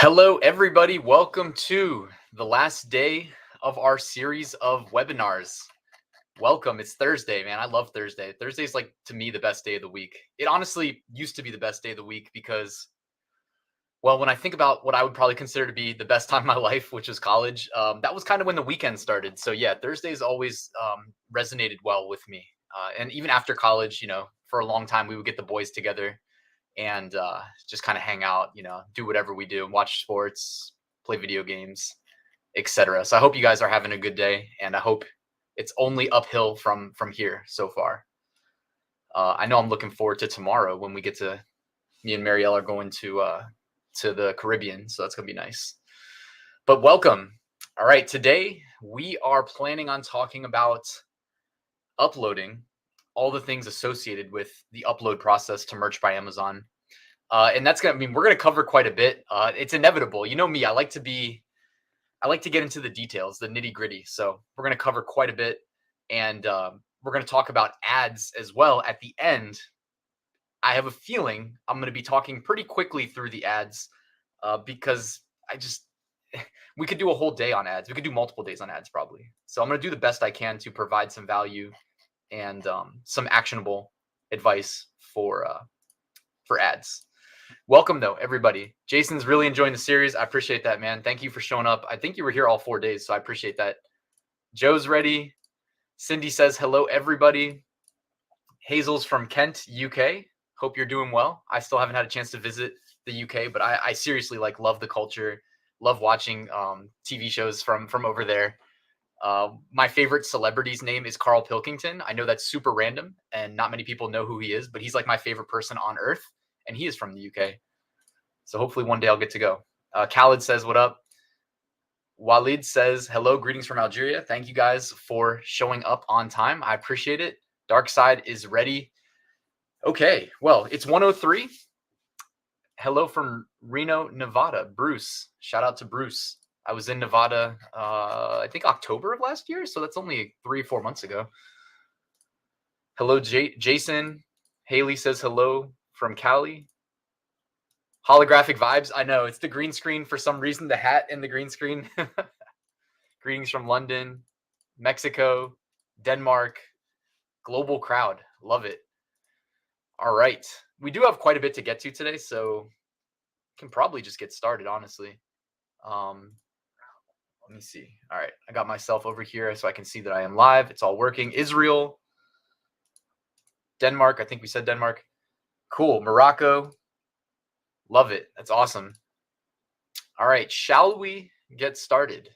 Hello, everybody. Welcome to the last day of our series of webinars. Welcome. It's Thursday, man. I love Thursday. Thursday's like, to me, the best day of the week. It honestly used to be the best day of the week because, well, when I think about what I would probably consider to be the best time of my life, which was college, that was kind of when the weekend started. So yeah, Thursdays always resonated well with me. And even after college, for a long time, we would get the boys together and just kind of hang out, do whatever we do, watch sports, play video games, etc. So I hope you guys are having a good day, and I hope it's only uphill from here so far. I know I'm looking forward to tomorrow when we get to me and Marielle are going to the Caribbean, so that's gonna be nice. But welcome. All right, today we are planning on talking about uploading, all the things associated with the upload process to Merch by Amazon. And we're gonna cover quite a bit. It's inevitable. You know me, I like to get into the details, the nitty gritty. So we're gonna cover quite a bit, and we're gonna talk about ads as well at the end. I have a feeling I'm gonna be talking pretty quickly through the ads because we could do a whole day on ads. We could do multiple days on ads probably. So I'm gonna do the best I can to provide some value and some actionable advice for ads. Welcome though, everybody. Jason's really enjoying the series. I appreciate that, man. Thank you for showing up. I think you were here all 4 days, so I appreciate that. Joe's ready. Cindy says hello, everybody. Hazel's from Kent, UK. Hope you're doing well. I still haven't had a chance to visit the UK, but I seriously love the culture. Love watching TV shows from over there. My favorite celebrity's name is Carl Pilkington. I know that's super random and not many people know who he is, but he's like my favorite person on earth, and he is from the UK. So hopefully one day I'll get to go. Khalid says, what up? Walid says, hello, greetings from Algeria. Thank you guys for showing up on time. I appreciate it. Dark Side is ready. Okay, well, it's 1:03. Hello from Reno, Nevada. Bruce, shout out to Bruce. I was in Nevada, I think October of last year, so that's only 3 or 4 months ago. Hello, Jason. Haley says hello from Cali. Holographic vibes. I know, it's the green screen for some reason, the hat and the green screen. Greetings from London, Mexico, Denmark. Global crowd. Love it. All right. We do have quite a bit to get to today, so can probably just get started, honestly. Let me see. All right. I got myself over here so I can see that I am live. It's all working. Israel, Denmark. I think we said Denmark. Cool. Morocco. Love it. That's awesome. All right. Shall we get started?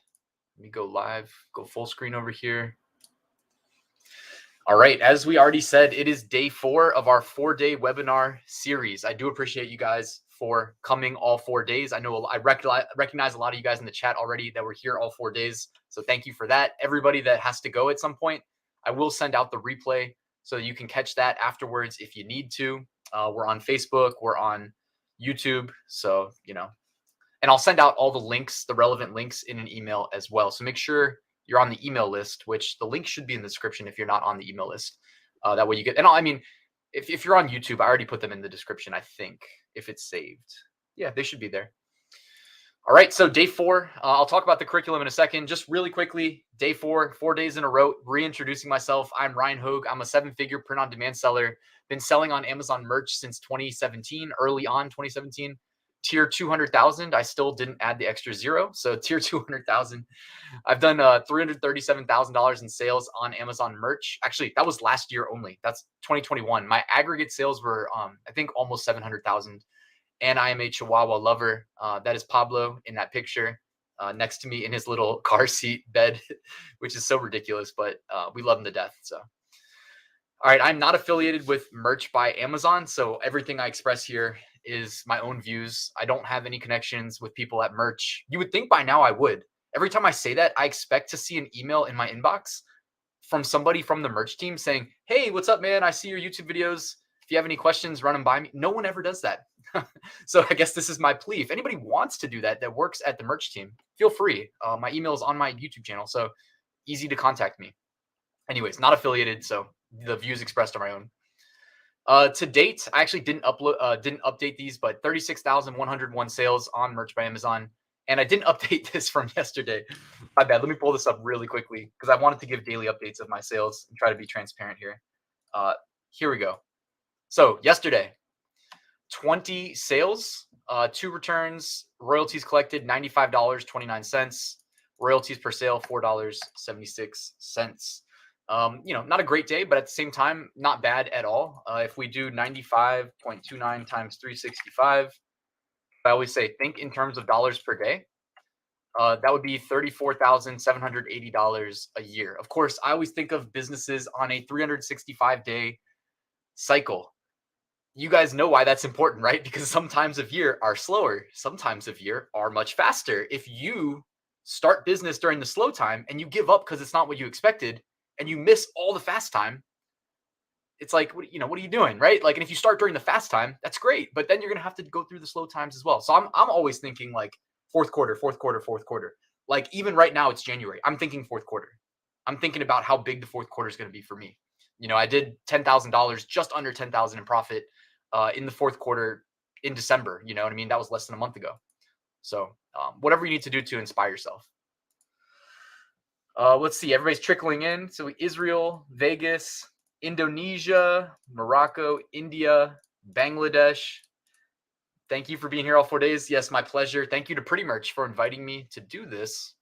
Let me go live, go full screen over here. All right. As we already said, it is day 4 of our 4-day webinar series. I do appreciate you guys for coming all 4 days. I know I recognize a lot of you guys in the chat already that were here all 4 days. So thank you for that. Everybody that has to go at some point, I will send out the replay so you can catch that afterwards if you need to. We're on Facebook. We're on YouTube. So, and I'll send out all the links, the relevant links in an email as well. So make sure you're on the email list, which the link should be in the description if you're not on the email list. That way you get, and I mean, if you're on YouTube, I already put them in the description, I think, if it's saved. Yeah, they should be there. All right, so day 4, I'll talk about the curriculum in a second. Just really quickly, day 4, 4 days in a row, reintroducing myself. I'm Ryan Hogue. I'm a 7-figure print-on-demand seller. Been selling on Amazon merch since 2017, early on 2017. Tier 200,000, I still didn't add the extra 0. So tier 200,000, I've done $337,000 in sales on Amazon merch. Actually, that was last year only. That's 2021. My aggregate sales were, I think, almost 700,000. And I am a Chihuahua lover. That is Pablo in that picture next to me in his little car seat bed, which is so ridiculous, but we love him to death. So, all right, I'm not affiliated with Merch by Amazon. So everything I express here is my own views. I don't have any connections with people at Merch. You would think by now I would. Every time I say that, I expect to see an email in my inbox from somebody from the Merch team saying, hey, what's up, man? I see your YouTube videos. If you have any questions, run them by me. No one ever does that. So I guess this is my plea. If anybody wants to do that, that works at the Merch team, feel free. My email is on my YouTube channel, so easy to contact me. Anyways, not affiliated, so the views expressed are my own. To date, I actually didn't update these, but 36,101 sales on Merch by Amazon. And I didn't update this from yesterday. My bad. Let me pull this up really quickly because I wanted to give daily updates of my sales and try to be transparent here. Uh, Here we go. So yesterday, 20 sales, 2 returns, royalties collected, $95.29. Royalties per sale, $4.76. Not a great day, but at the same time, not bad at all. If we do 95.29 times 365, I always say think in terms of dollars per day. That would be $34,780 a year. Of course, I always think of businesses on a 365-day cycle. You guys know why that's important, right? Because some times of year are slower, some times of year are much faster. If you start business during the slow time and you give up because it's not what you expected and you miss all the fast time, it's like, what are you doing, right? Like, and if you start during the fast time, that's great, but then you're gonna have to go through the slow times as well. So I'm always thinking like fourth quarter, fourth quarter, fourth quarter. Like even right now, it's January. I'm thinking fourth quarter. I'm thinking about how big the fourth quarter is going to be for me. I did $10,000, just under 10,000 in profit in the fourth quarter in December. You know what I mean? That was less than a month ago. So whatever you need to do to inspire yourself. Let's see. Everybody's trickling in. So Israel, Vegas, Indonesia, Morocco, India, Bangladesh. Thank you for being here all 4 days. Yes, my pleasure. Thank you to Pretty Merch for inviting me to do this.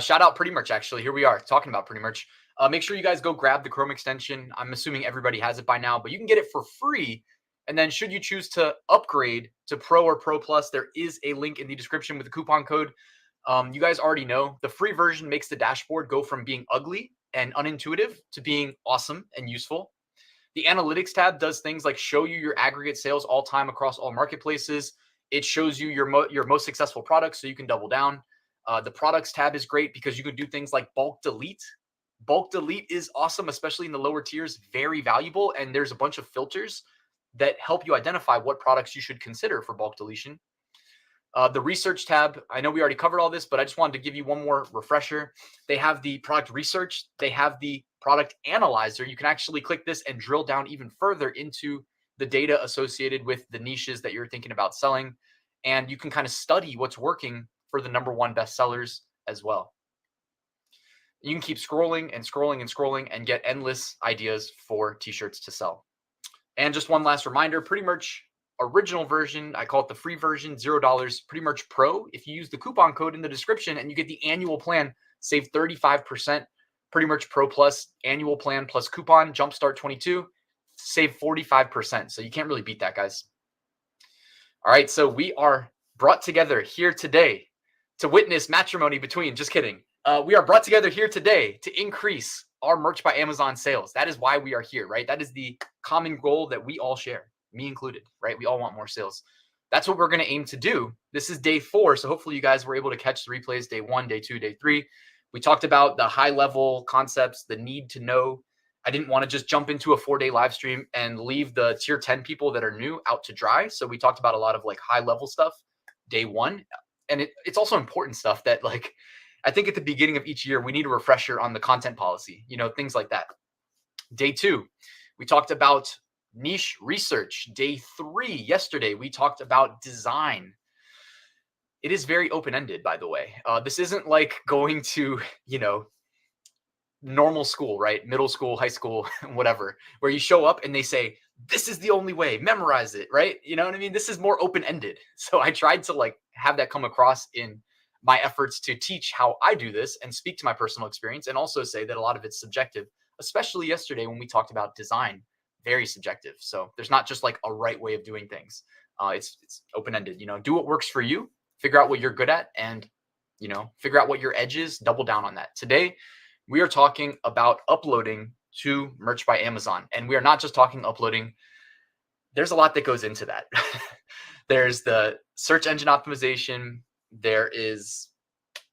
Shout out Pretty Merch, actually. Here we are talking about Pretty Merch. Make sure you guys go grab the Chrome extension. I'm assuming everybody has it by now, but you can get it for free. And then should you choose to upgrade to Pro or Pro Plus, there is a link in the description with the coupon code. You guys already know the free version makes the dashboard go from being ugly and unintuitive to being awesome and useful. The analytics tab does things like show you your aggregate sales all time across all marketplaces. It shows you your most successful products so you can double down. The products tab is great because you can do things like bulk delete. Bulk delete is awesome, especially in the lower tiers, very valuable. And there's a bunch of filters that help you identify what products you should consider for bulk deletion. The research tab, I know we already covered all this, but I just wanted to give you one more refresher. They have the product research. They have the product analyzer. You can actually click this and drill down even further into the data associated with the niches that you're thinking about selling. And you can kind of study what's working for the #1 bestsellers as well. You can keep scrolling and scrolling and scrolling and get endless ideas for t-shirts to sell. And just one last reminder, Pretty Merch original version, I call it the free version, $0. Pretty Merch Pro, if you use the coupon code in the description and you get the annual plan, save 35%. Pretty Merch Pro Plus annual plan plus coupon, Jumpstart 22, save 45%. So you can't really beat that, guys. All right, so we are brought together here today to witness matrimony between, just kidding. We are brought together here today to increase our Merch by Amazon sales. That is why we are here, right? That is the common goal that we all share, me included, right? We all want more sales. That's what we're going to aim to do. This is day 4. So hopefully you guys were able to catch the replays day 1, day 2, day 3. We talked about the high level concepts, the need to know. I didn't want to just jump into a 4-day live stream and leave the tier 10 people that are new out to dry. So we talked about a lot of like high level stuff day 1. And it's also important stuff that like, I think at the beginning of each year, we need a refresher on the content policy, things like that. Day 2, we talked about niche research. Day 3, yesterday, we talked about design. It is very open-ended, by the way. This isn't like going to, normal school, right? Middle school, high school, whatever, where you show up and they say, this is the only way, memorize it, right? You know what I mean? This is more open-ended. So I tried to like have that come across in my efforts to teach how I do this and speak to my personal experience, and also say that a lot of it's subjective, especially yesterday when we talked about design, very subjective. So there's not just like a right way of doing things. It's open-ended, do what works for you, figure out what you're good at, and, figure out what your edge is, double down on that. Today, we are talking about uploading to Merch by Amazon. And we are not just talking uploading. There's a lot that goes into that. There's the search engine optimization. There is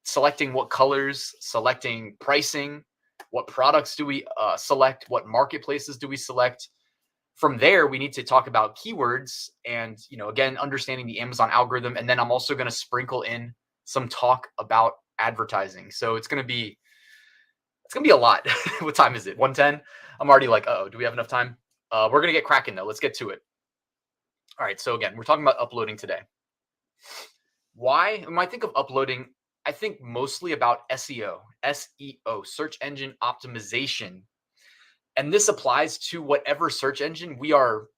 selecting what colors, selecting pricing, what products do we select, what marketplaces do we select. From there, we need to talk about keywords and, again, understanding the Amazon algorithm. And then I'm also going to sprinkle in some talk about advertising. So it's going to be a lot. What time is it? 1:10. I'm already like, oh, do we have enough time? We're going to get cracking though. Let's get to it. All right. So again, we're talking about uploading today. Why? When I think of uploading, I think mostly about SEO, search engine optimization. And this applies to whatever search engine we are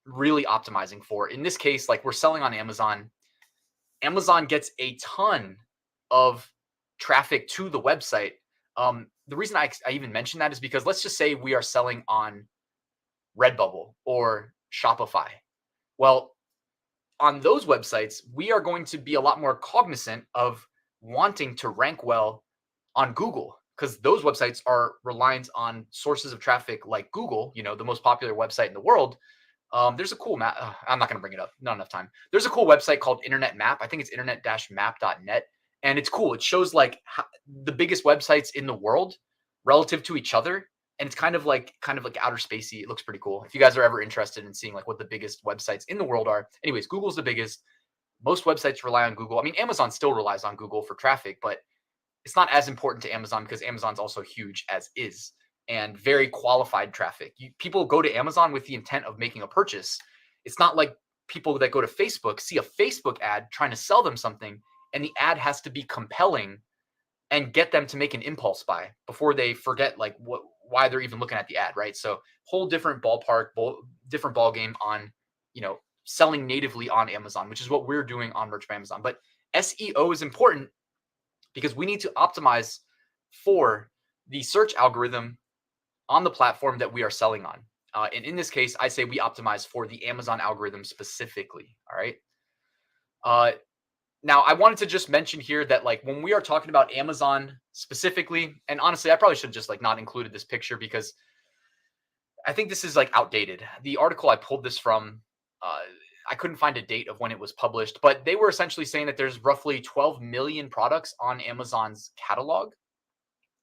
really optimizing for. In this case, like we're selling on Amazon. Amazon gets a ton of traffic to the website. The reason I even mention that is because let's just say we are selling on Redbubble or Shopify. Well, on those websites, we are going to be a lot more cognizant of wanting to rank well on Google because those websites are reliant on sources of traffic like Google, the most popular website in the world. There's a cool map. I'm not going to bring it up. Not enough time. There's a cool website called Internet Map. I think it's internet-map.net. And it's cool. It shows like the biggest websites in the world relative to each other. And it's kind of like outer spacey. It looks pretty cool. If you guys are ever interested in seeing like what the biggest websites in the world are. Anyways, Google's the biggest. Most websites rely on Google. I mean, Amazon still relies on Google for traffic, but it's not as important to Amazon because Amazon's also huge as is and very qualified traffic. People go to Amazon with the intent of making a purchase. It's not like people that go to Facebook see a Facebook ad trying to sell them something, and the ad has to be compelling and get them to make an impulse buy before they forget like why they're even looking at the ad, right? So whole different different ball game on selling natively on Amazon, which is what we're doing on Merch by Amazon. But SEO is important because we need to optimize for the search algorithm on the platform that we are selling on. And in this case, I say we optimize for the Amazon algorithm specifically. All right. Now, I wanted to just mention here that like when we are talking about Amazon specifically, and honestly, I probably should just like not included this picture because I think this is like outdated. The article I pulled this from, I couldn't find a date of when it was published, but they were essentially saying that there's roughly 12 million products on Amazon's catalog.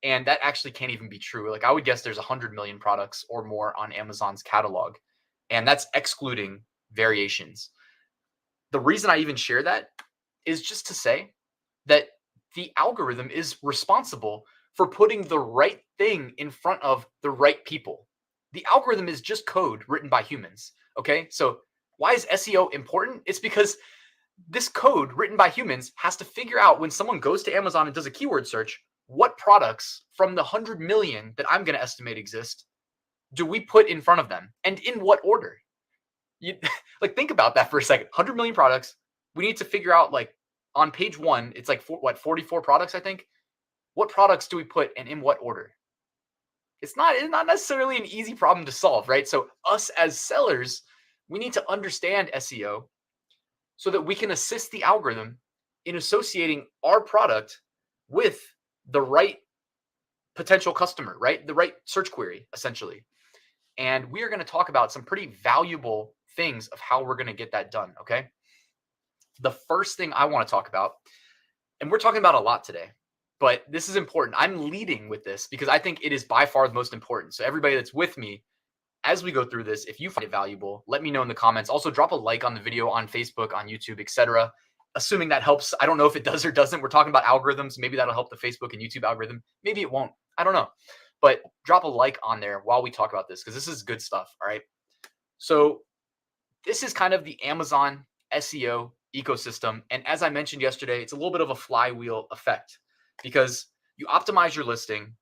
And that actually can't even be true. Like I would guess there's 100 million products or more on Amazon's catalog. And that's excluding variations. The reason I even share that is just to say that the algorithm is responsible for putting the right thing in front of the right people. The algorithm is just code written by humans. Okay. So why is SEO important? It's because this code written by humans has to figure out when someone goes to Amazon and does a keyword search, what products from the 100 million that I'm going to estimate exist do we put in front of them and in what order? Like think about that for a second. 100 million products. We need to figure out like on page 1, it's like 44 products, I think. What products do we put and in what order? It's not necessarily an easy problem to solve, right? So us as sellers, we need to understand SEO so that we can assist the algorithm in associating our product with the right potential customer, right? The right search query, essentially. And we are going to talk about some pretty valuable things of how we're going to get that done, okay? The first thing I want to talk about, and we're talking about a lot today, but this is important. I'm leading with this because I think it is by far the most important. So everybody that's with me, as we go through this, if you find it valuable, let me know in the comments. Also, drop a like on the video on Facebook, on YouTube, etc. Assuming that helps. I don't know if it does or doesn't. We're talking about algorithms. Maybe that'll help the Facebook and YouTube algorithm. Maybe it won't. I don't know. But drop a like on there while we talk about this because this is good stuff. All right. So this is kind of the Amazon SEO ecosystem. And as I mentioned yesterday, it's a little bit of a flywheel effect because you optimize your listing.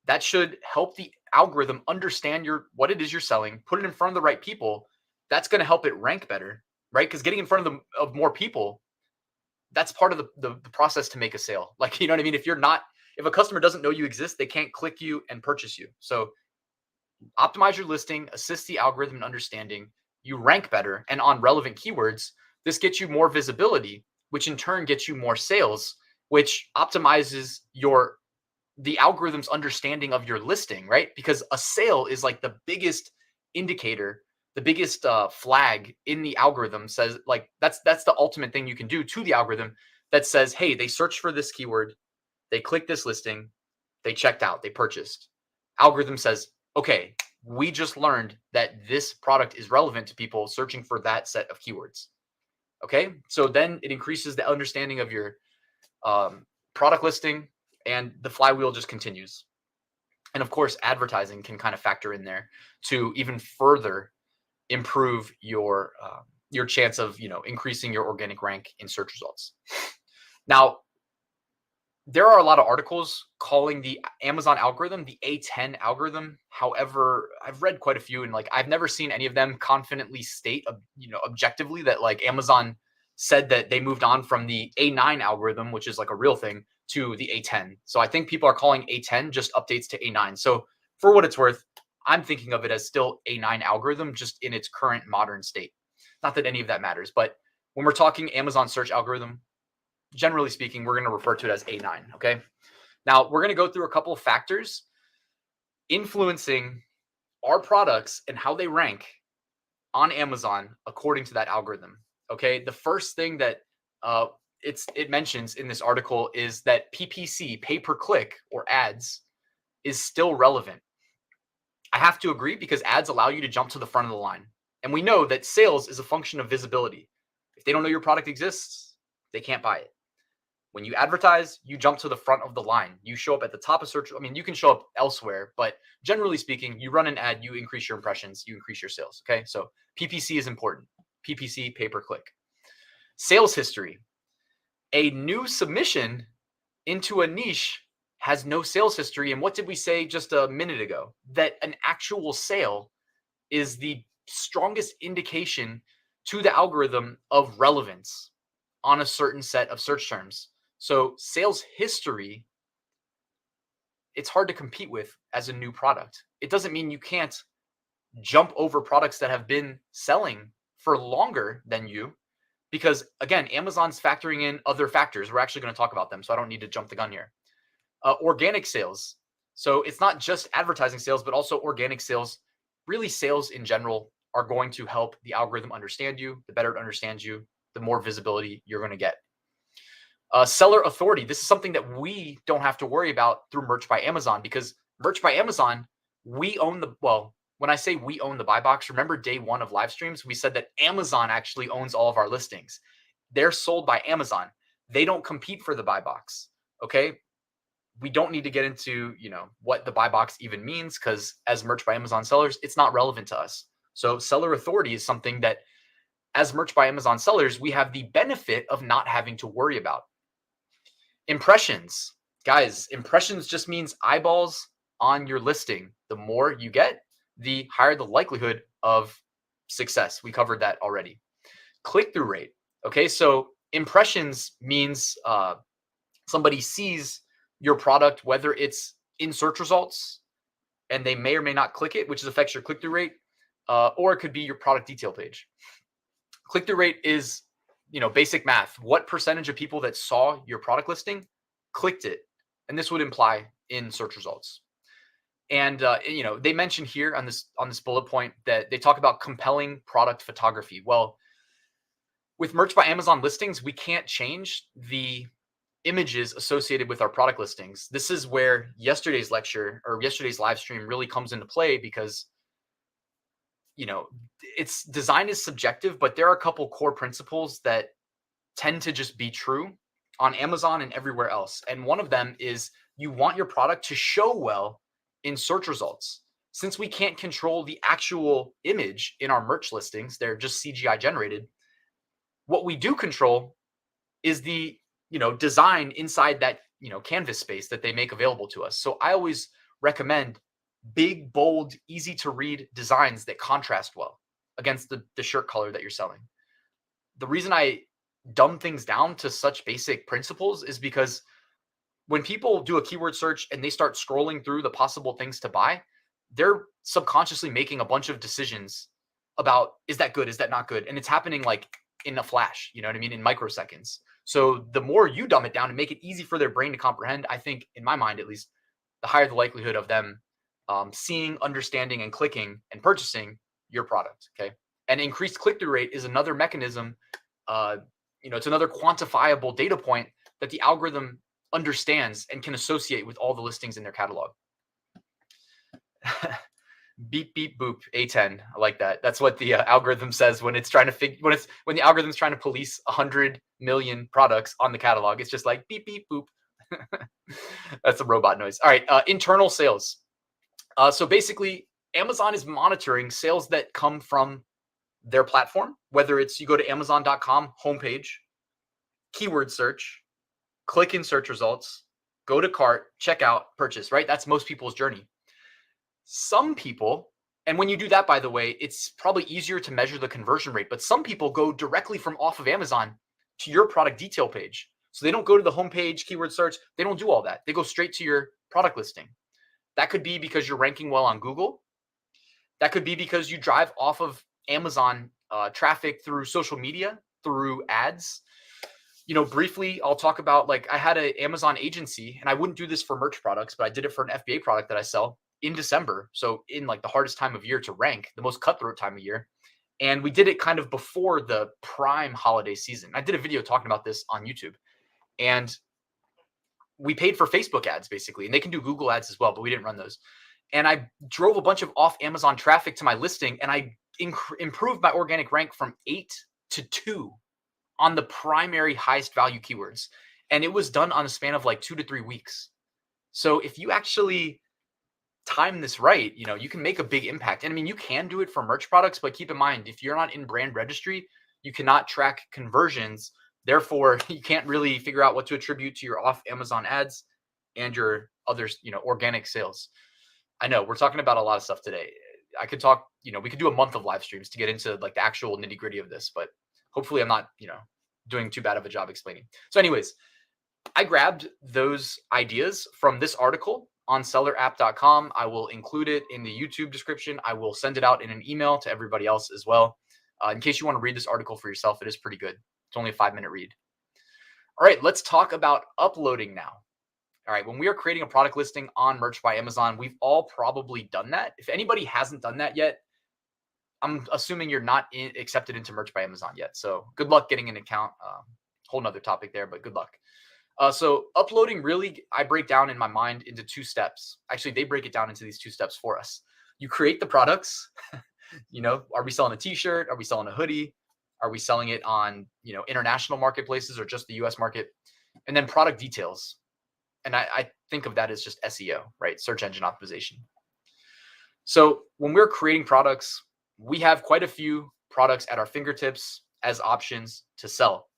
That should help the algorithm understand what it is you're selling, put it in front of the right people. That's going to help it rank better, right? Because getting in front of more people, that's part of the process to make a sale. Like, you know what I mean? If a customer doesn't know you exist, they can't click you and purchase you. So optimize your listing, assist the algorithm in understanding, you rank better. And on relevant keywords, this gets you more visibility, which in turn gets you more sales, which optimizes the algorithm's understanding of your listing, right? Because a sale is like the biggest indicator, the biggest flag in the algorithm says like that's the ultimate thing you can do to the algorithm that says, hey, they searched for this keyword, they clicked this listing, they checked out, they purchased. Algorithm says, okay, we just learned that this product is relevant to people searching for that set of keywords. Okay, so then it increases the understanding of your product listing, and the flywheel just continues. And of course, advertising can kind of factor in there to even further improve your chance of increasing your organic rank in search results. Now, there are a lot of articles calling the Amazon algorithm the A10 algorithm. However, I've read quite a few, and like I've never seen any of them confidently state, objectively that like Amazon said that they moved on from the A9 algorithm, which is like a real thing, to the A10. So I think people are calling A10 just updates to A9. So for what it's worth, I'm thinking of it as still A9 algorithm, just in its current modern state. Not that any of that matters, but when we're talking Amazon search algorithm, generally speaking, we're going to refer to it as A9. Okay. Now we're going to go through a couple of factors influencing our products and how they rank on Amazon according to that algorithm. Okay. The first thing that it mentions in this article is that PPC, pay per click, or ads, is still relevant. I have to agree, because ads allow you to jump to the front of the line. And we know that sales is a function of visibility. If they don't know your product exists, they can't buy it. When you advertise, you jump to the front of the line. You show up at the top of search. I mean, you can show up elsewhere, but generally speaking, you run an ad, you increase your impressions, you increase your sales. Okay. So PPC is important. PPC, pay per click. Sales history. A new submission into a niche has no sales history. And what did we say just a minute ago? That an actual sale is the strongest indication to the algorithm of relevance on a certain set of search terms. So sales history, it's hard to compete with as a new product. It doesn't mean you can't jump over products that have been selling for longer than you, because again, Amazon's factoring in other factors. We're actually going to talk about them, so I don't need to jump the gun here. Organic sales. So it's not just advertising sales, but also organic sales. Really, sales in general are going to help the algorithm understand you. The better it understands you, the more visibility you're going to get. Seller authority. This is something that we don't have to worry about through Merch by Amazon, because Merch by Amazon, we own when I say we own the buy box, remember day one of live streams, we said that Amazon actually owns all of our listings. They're sold by Amazon. They don't compete for the buy box. Okay. We don't need to get into, what the buy box even means, because as Merch by Amazon sellers, it's not relevant to us. So seller authority is something that as Merch by Amazon sellers, we have the benefit of not having to worry about. Impressions. Guys, impressions just means eyeballs on your listing. The more you get, the higher the likelihood of success. We covered that already. Click-through rate. Okay, so impressions means somebody sees your product, whether it's in search results and they may or may not click it, which affects your click-through rate, or it could be your product detail page. Click-through rate is basic math. What percentage of people that saw your product listing clicked it? And this would imply in search results. And they mention here on this bullet point that they talk about compelling product photography. Well, with Merch by Amazon listings, we can't change the images associated with our product listings. This is where yesterday's lecture or yesterday's live stream really comes into play, because its design is subjective, but there are a couple core principles that tend to just be true on Amazon and everywhere else. And one of them is you want your product to show well in search results. Since we can't control the actual image in our merch listings, they're just CGI generated. What we do control is the design inside that canvas space that they make available to us. So I always recommend big, bold, easy to read designs that contrast well against the shirt color that you're selling. The reason I dumb things down to such basic principles is because when people do a keyword search and they start scrolling through the possible things to buy, they're subconsciously making a bunch of decisions about, is that good? Is that not good? And it's happening like in a flash, you know what I mean? In microseconds. So the more you dumb it down and make it easy for their brain to comprehend, I think, in my mind at least, the higher the likelihood of them seeing, understanding, and clicking and purchasing your product. Okay. And increased click-through rate is another mechanism. It's another quantifiable data point that the algorithm understands and can associate with all the listings in their catalog. Beep, beep, boop, A10. I like that. That's what the algorithm says when it's trying to when the algorithm's trying to police 100 million products on the catalog. It's just like beep, beep, boop. That's a robot noise. All right. Internal sales. So basically, Amazon is monitoring sales that come from their platform, whether it's you go to Amazon.com homepage, keyword search, click in search results, go to cart, check out, purchase, right? That's most people's journey. Some people, and when you do that, by the way, it's probably easier to measure the conversion rate, but some people go directly from off of Amazon to your product detail page. So they don't go to the homepage, keyword search, they don't do all that. They go straight to your product listing. That could be because you're ranking well on Google. That could be because you drive off of Amazon traffic through social media, through ads. Briefly, I'll talk about, like, I had an Amazon agency, and I wouldn't do this for merch products, but I did it for an FBA product that I sell in December. So in like the hardest time of year to rank, the most cutthroat time of year. And we did it kind of before the prime holiday season. I did a video talking about this on YouTube, and we paid for Facebook ads basically, and they can do Google ads as well, but we didn't run those. And I drove a bunch of off Amazon traffic to my listing, and I improved my organic rank from 8 to 2 on the primary highest value keywords. And it was done on a span of like 2 to 3 weeks. So if you actually time this right, you can make a big impact. And I mean, you can do it for merch products, but keep in mind, if you're not in brand registry, you cannot track conversions. Therefore, you can't really figure out what to attribute to your off Amazon ads and your others, organic sales. I know we're talking about a lot of stuff today. I could talk, we could do a month of live streams to get into like the actual nitty gritty of this, but hopefully I'm not, doing too bad of a job explaining. So anyways, I grabbed those ideas from this article on sellerapp.com. I will include it in the YouTube description. I will send it out in an email to everybody else as well. In case you want to read this article for yourself, it is pretty good. It's only a 5-minute read. All right, let's talk about uploading now. All right, when we are creating a product listing on Merch by Amazon, we've all probably done that. If anybody hasn't done that yet, I'm assuming you're not accepted into Merch by Amazon yet. So good luck getting an account. Whole nother topic there, but good luck. So uploading, really, I break down in my mind into 2 steps. Actually, they break it down into these 2 steps for us. You create the products. Are we selling a t-shirt? Are we selling a hoodie? Are we selling it on, international marketplaces or just the US market? And then product details. And I think of that as just SEO, right? Search engine optimization. So when we're creating products, we have quite a few products at our fingertips as options to sell.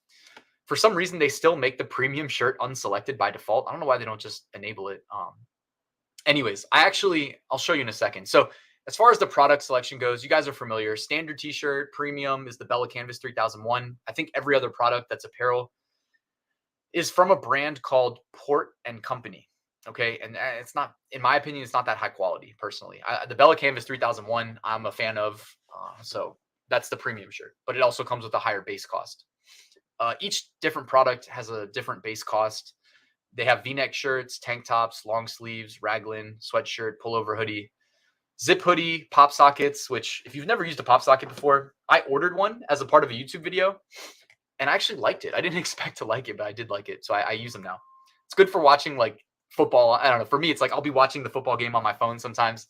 For some reason, they still make the premium shirt unselected by default. I don't know why they don't just enable it. Anyways, I'll show you in a second. So as far as the product selection goes, you guys are familiar. Standard t-shirt, premium is the Bella Canvas 3001. I think every other product that's apparel is from a brand called Port and Company. Okay. And it's not, in my opinion, it's not that high quality personally. The Bella Canvas 3001, I'm a fan of. So that's the premium shirt, but it also comes with a higher base cost. Each different product has a different base cost. They have V-neck shirts, tank tops, long sleeves, raglan, sweatshirt, pullover hoodie, zip hoodie, pop sockets, which if you've never used a pop socket before, I ordered one as a part of a YouTube video and I actually liked it. I didn't expect to like it, but I did like it. So I use them now. It's good for watching like football. I don't know. For me, it's like I'll be watching the football game on my phone sometimes.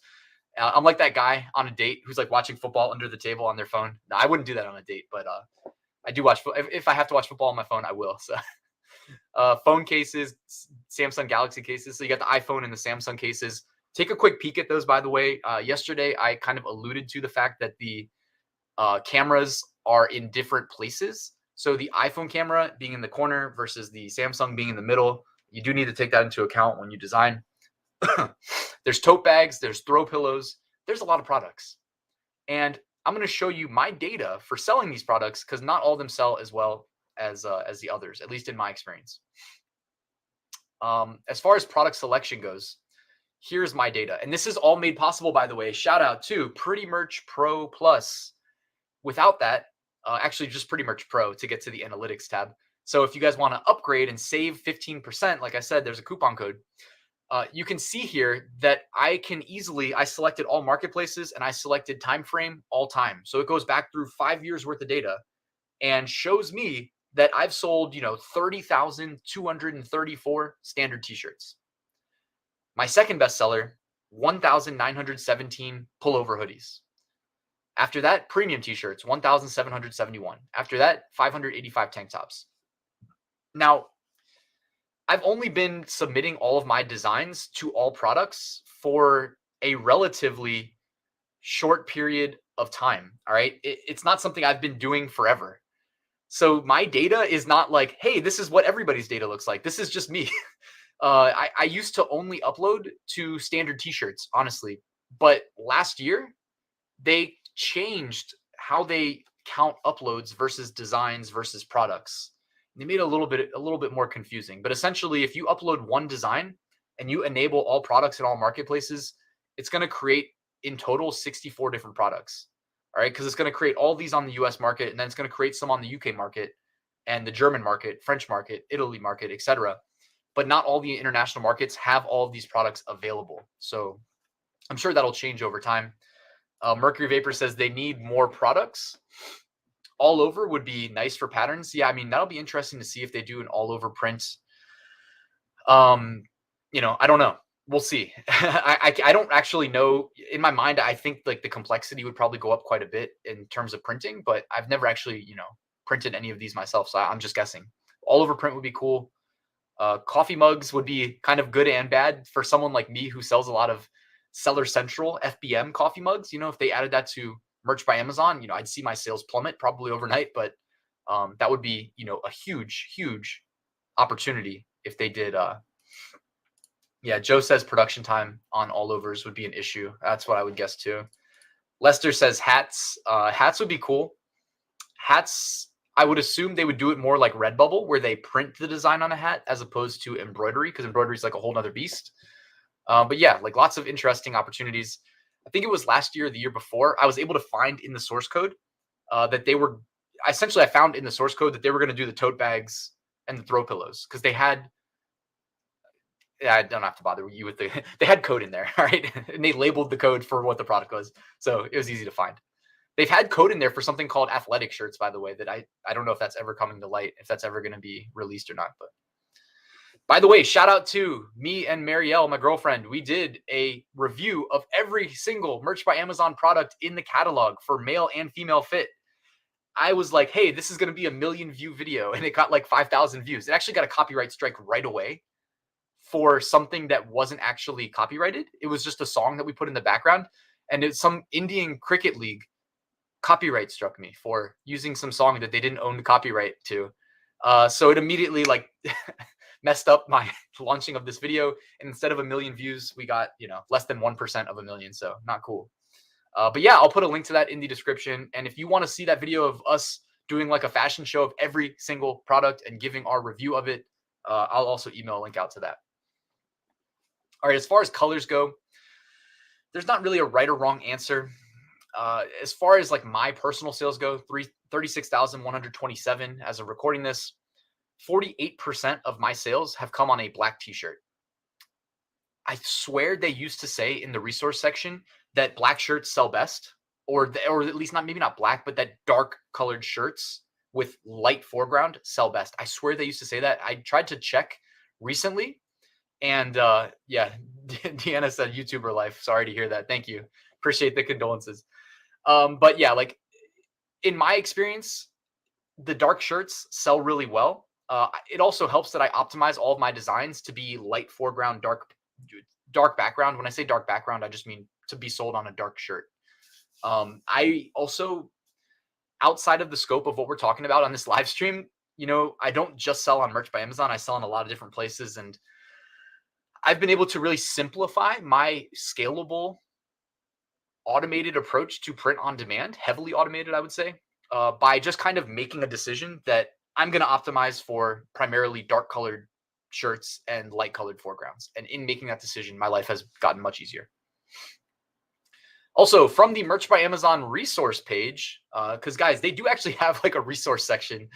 I'm like that guy on a date who's like watching football under the table on their phone. No, I wouldn't do that on a date, but I do watch. If I have to watch football on my phone, I will. So phone cases, Samsung Galaxy cases. So you got the iPhone and the Samsung cases. Take a quick peek at those, by the way. Yesterday, I kind of alluded to the fact that the cameras are in different places. So the iPhone camera being in the corner versus the Samsung being in the middle. You do need to take that into account when you design. There's tote bags. There's throw pillows. There's a lot of products. And I'm going to show you my data for selling these products because not all of them sell as well as the others, at least in my experience. As far as product selection goes, here's my data. And this is all made possible, by the way. Shout out to Pretty Merch Pro Plus. Without that, actually just Pretty Merch Pro to get to the analytics tab. So if you guys want to upgrade and save 15%, like I said, there's a coupon code. You can see here that I selected all marketplaces and I selected time frame all time. So it goes back through 5 years worth of data and shows me that I've sold, 30,234 standard t-shirts. My second bestseller, 1,917 pullover hoodies. After that, premium t-shirts, 1,771. After that, 585 tank tops. Now, I've only been submitting all of my designs to all products for a relatively short period of time. All right. It's not something I've been doing forever. So my data is not like, hey, this is what everybody's data looks like. This is just me. I used to only upload to standard t-shirts, honestly. But last year, they changed how they count uploads versus designs versus products. They made it a little bit more confusing. But essentially, if you upload one design and you enable all products in all marketplaces, it's going to create in total 64 different products. All right, because it's going to create all these on the US market, and then it's going to create some on the UK market and the German market, French market, Italy market, etc. But not all the international markets have all of these products available. So I'm sure that'll change over time. Mercury Vapor says they need more products. All over would be nice for patterns. Yeah, I mean, that'll be interesting to see if they do an all over print. I don't know. We'll see. I don't actually know. In my mind, I think like the complexity would probably go up quite a bit in terms of printing, but I've never actually, printed any of these myself. So I'm just guessing. All over print would be cool. Coffee mugs would be kind of good and bad for someone like me who sells a lot of Seller Central FBM coffee mugs. If they added that to merch by Amazon, I'd see my sales plummet probably overnight, but that would be, a huge, huge opportunity if they did. Yeah, Joe says production time on all overs would be an issue. That's what I would guess too. Lester says hats. Hats would be cool. Hats, I would assume they would do it more like Redbubble, where they print the design on a hat as opposed to embroidery, because embroidery is like a whole nother beast. But yeah, like lots of interesting opportunities. I think it was last year or the year before, I was able to find in the source code that they were essentially, I found in the source code that they were going to do the tote bags and the throw pillows because they had. Yeah, I don't have to bother you with they had code in there, all right? And they labeled the code for what the product was. So it was easy to find. They've had code in there for something called athletic shirts, by the way, that I don't know if that's ever coming to light, if that's ever going to be released or not. But by the way, shout out to me and Marielle, my girlfriend. We did a review of every single Merch by Amazon product in the catalog for male and female fit. I was like, hey, this is going to be a 1 million view video. And it got like 5,000 views. It actually got a copyright strike right away for something that wasn't actually copyrighted. It was just a song that we put in the background. And it's some Indian cricket league copyright struck me for using some song that they didn't own the copyright to. So it immediately like messed up my launching of this video. And instead of 1 million views, we got, less than 1% of 1 million. So not cool. But yeah, I'll put a link to that in the description. And if you want to see that video of us doing like a fashion show of every single product and giving our review of it, I'll also email a link out to that. All right, as far as colors go, there's not really a right or wrong answer. As far as like my personal sales go, 36,127 as of recording this, 48% of my sales have come on a black t-shirt. I swear they used to say in the resource section that black shirts sell best, or at least maybe not black, but that dark colored shirts with light foreground sell best. I swear they used to say that. I tried to check recently. And yeah, Deanna said YouTuber life. Sorry to hear that. Thank you. Appreciate the condolences. But yeah, like in my experience, the dark shirts sell really well. It also helps that I optimize all of my designs to be light foreground, dark background. When I say dark background, I just mean to be sold on a dark shirt. I also, outside of the scope of what we're talking about on this live stream, I don't just sell on Merch by Amazon. I sell in a lot of different places, and I've been able to really simplify my scalable, automated approach to print on demand, heavily automated, I would say, by just kind of making a decision that I'm going to optimize for primarily dark colored shirts and light colored foregrounds. And in making that decision, my life has gotten much easier. Also, from the Merch by Amazon resource page, because guys, they do actually have like a resource section.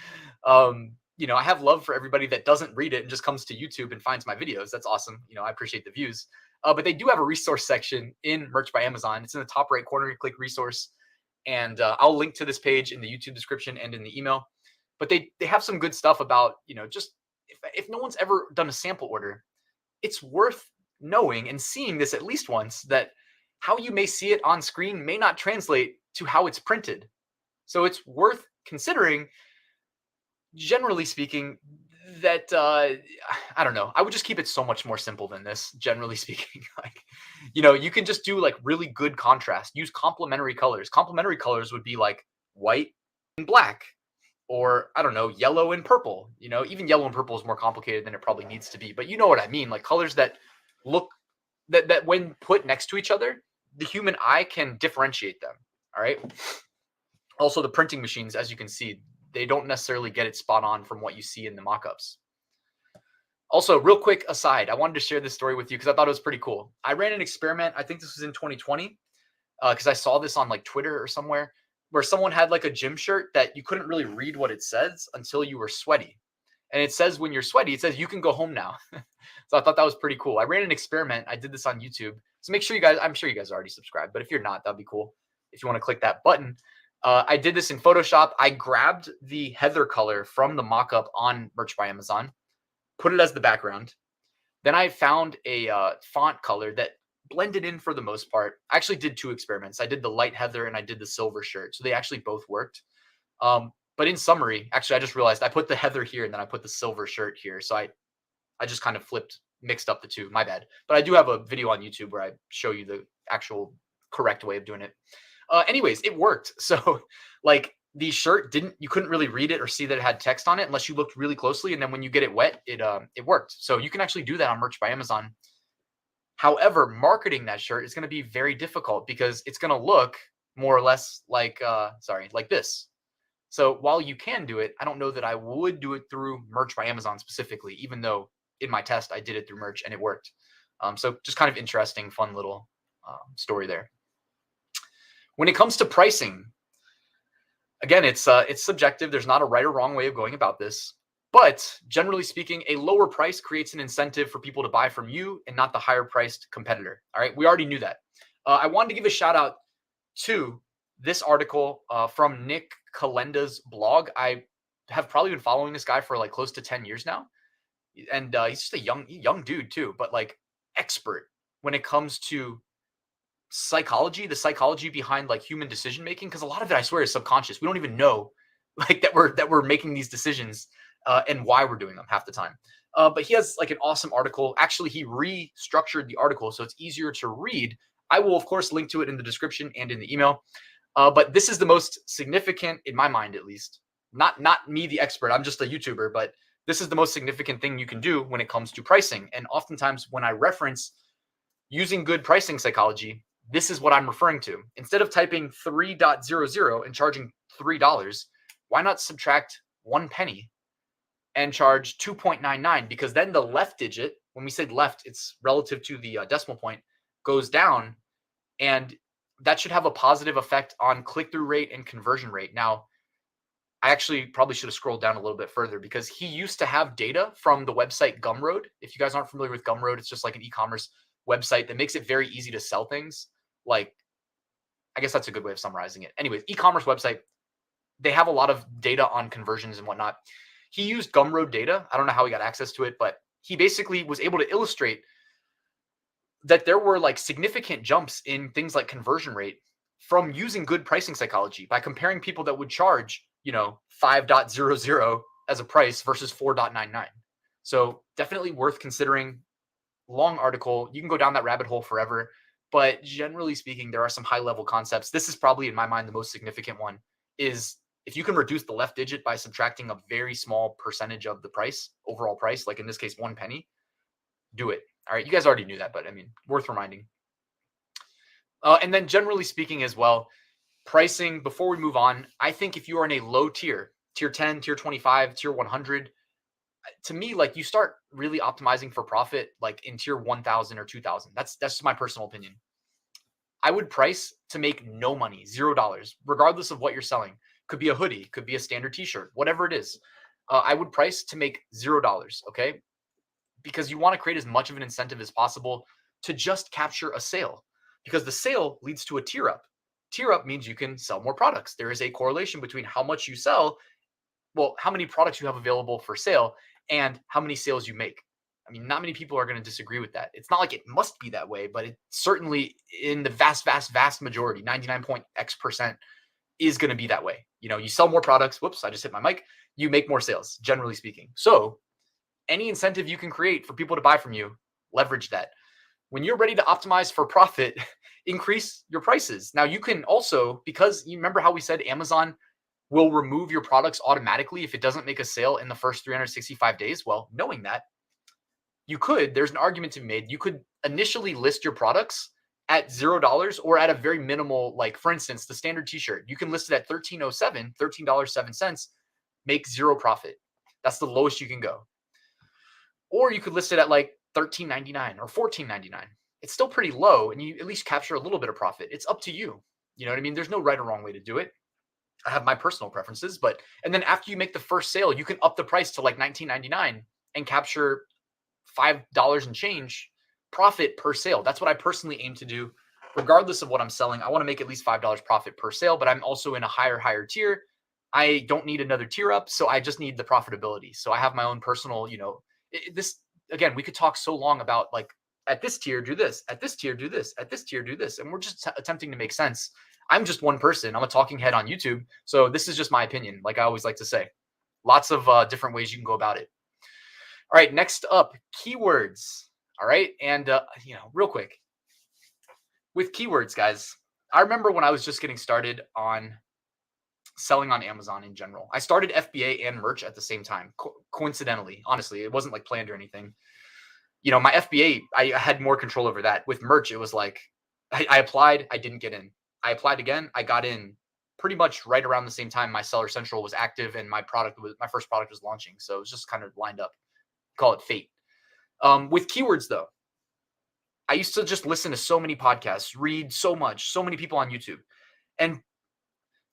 I have love for everybody that doesn't read it and just comes to YouTube and finds my videos. That's awesome. I appreciate the views. But they do have a resource section in Merch by Amazon. It's in the top right corner. You click resource, and I'll link to this page in the YouTube description and in the email. But they have some good stuff about, just if no one's ever done a sample order, it's worth knowing and seeing this at least once, that how you may see it on screen may not translate to how it's printed. So it's worth considering, generally speaking, that I don't know. I would just keep it so much more simple than this, generally speaking. Like, You can just do like really good contrast. Use complementary colors. Complementary colors would be like white and black, or I don't know, yellow and purple. Even yellow and purple is more complicated than it probably needs to be, but you know what I mean. Like colors that look that when put next to each other, the human eye can differentiate them. All right. Also, the printing machines, as you can see, they don't necessarily get it spot on from what you see in the mock-ups. Also, real quick aside, I wanted to share this story with you because I thought it was pretty cool. I ran an experiment. I think this was in 2020 because I saw this on like Twitter or somewhere, where someone had like a gym shirt that you couldn't really read what it says until you were sweaty. And it says when you're sweaty, it says you can go home now. So I thought that was pretty cool. I ran an experiment. I did this on YouTube. So make sure I'm sure you guys already subscribed, but if you're not, that'd be cool. If you want to click that button. I did this in Photoshop. I grabbed the heather color from the mock-up on Merch by Amazon, put it as the background. Then I found a font color that blended in for the most part. I actually did 2 experiments. I did the light heather and I did the silver shirt. So they actually both worked. But in summary, actually, I just realized I put the heather here and then I put the silver shirt here. So I just kind of mixed up the two. My bad. But I do have a video on YouTube where I show you the actual correct way of doing it. Anyways, it worked. So like the shirt you couldn't really read it or see that it had text on it unless you looked really closely. And then when you get it wet, it worked. So you can actually do that on Merch by Amazon. However, marketing that shirt is going to be very difficult because it's going to look more or less like this. So while you can do it, I don't know that I would do it through Merch by Amazon specifically, even though in my test I did it through Merch and it worked. So just kind of interesting, fun little story there. When it comes to pricing, again, it's subjective. There's not a right or wrong way of going about this. But generally speaking, a lower price creates an incentive for people to buy from you and not the higher priced competitor. All right. We already knew that. I wanted to give a shout out to this article from Nick Kalenda's blog. I have probably been following this guy for like close to 10 years now. And he's just a young dude too, but like expert when it comes to psychology, the psychology behind like human decision making, because a lot of it I swear is subconscious. We don't even know like that we're making these decisions and why we're doing them half the time. But he has like an awesome article. Actually, he restructured the article so it's easier to read. I will of course link to it in the description and in the email. But this is the most significant, in my mind at least. Not me, the expert. I'm just a YouTuber, but this is the most significant thing you can do when it comes to pricing. And oftentimes when I reference using good pricing psychology, this is what I'm referring to. Instead of typing 3.00 and charging $3, why not subtract 1 penny and charge 2.99? Because then the left digit, when we say left, it's relative to the decimal point, goes down, and that should have a positive effect on click-through rate and conversion rate. Now, I actually probably should have scrolled down a little bit further because he used to have data from the website Gumroad. If you guys aren't familiar with Gumroad, it's just like an e-commerce website that makes it very easy to sell things. Like, I guess that's a good way of summarizing it. Anyways, e-commerce website, they have a lot of data on conversions and whatnot. He used Gumroad data. I don't know how he got access to it, but he basically was able to illustrate that there were like significant jumps in things like conversion rate from using good pricing psychology by comparing people that would charge, 5.00 as a price versus 4.99. So definitely worth considering. Long article. You can go down that rabbit hole forever. But generally speaking, there are some high level concepts. This is probably in my mind the most significant one is if you can reduce the left digit by subtracting a very small percentage of the price, overall price, like in this case, 1 penny, do it. All right. You guys already knew that, but I mean, worth reminding. And then generally speaking as well, pricing, before we move on, I think if you are in a low tier, tier 10, tier 25, tier 100, to me, like you start really optimizing for profit, like in tier 1000 or 2000. That's just my personal opinion. I would price to make no money, $0, regardless of what you're selling. Could be a hoodie, could be a standard t-shirt, whatever it is. I would price to make $0. Okay. Because you want to create as much of an incentive as possible to just capture a sale, because the sale leads to a tier up. Tier up means you can sell more products. There is a correlation between how much you sell, how many products you have available for sale, and how many sales you make. I mean, not many people are going to disagree with that. It's not like it must be that way, but it certainly in the vast, vast, vast majority, 99.x% is going to be that way. You sell more products. Whoops, I just hit my mic. You make more sales, generally speaking. So any incentive you can create for people to buy from you, leverage that. When you're ready to optimize for profit, increase your prices. Now you can also, because you remember how we said Amazon will remove your products automatically if it doesn't make a sale in the first 365 days. Well, knowing that, there's an argument to be made. You could initially list your products at $0 or at a very minimal, like for instance, the standard t-shirt. You can list it at $13.07, make zero profit. That's the lowest you can go. Or you could list it at like $13.99 or $14.99. It's still pretty low and you at least capture a little bit of profit. It's up to you. You know what I mean? There's no right or wrong way to do it. I have my personal preferences, and then after you make the first sale, you can up the price to like $19.99 and capture $5 and change profit per sale. That's what I personally aim to do. Regardless of what I'm selling, I want to make at least $5 profit per sale, but I'm also in a higher tier. I don't need another tier up, so I just need the profitability. So I have my own personal, this, again, we could talk so long about like at this tier, do this, at this tier, do this, at this tier, do this. And we're just attempting to make sense. I'm just one person. I'm a talking head on YouTube. So this is just my opinion. Like I always like to say, lots of different ways you can go about it. All right, next up, keywords. All right, and real quick, with keywords, guys, I remember when I was just getting started on selling on Amazon in general. I started FBA and merch at the same time, coincidentally. Honestly, it wasn't like planned or anything. My FBA, I had more control over that. With merch, it was like I applied, I didn't get in. I applied again, I got in pretty much right around the same time my Seller Central was active and my first product was launching. So it was just kind of lined up. Call it fate. With keywords though, I used to just listen to so many podcasts, read so many people on YouTube. And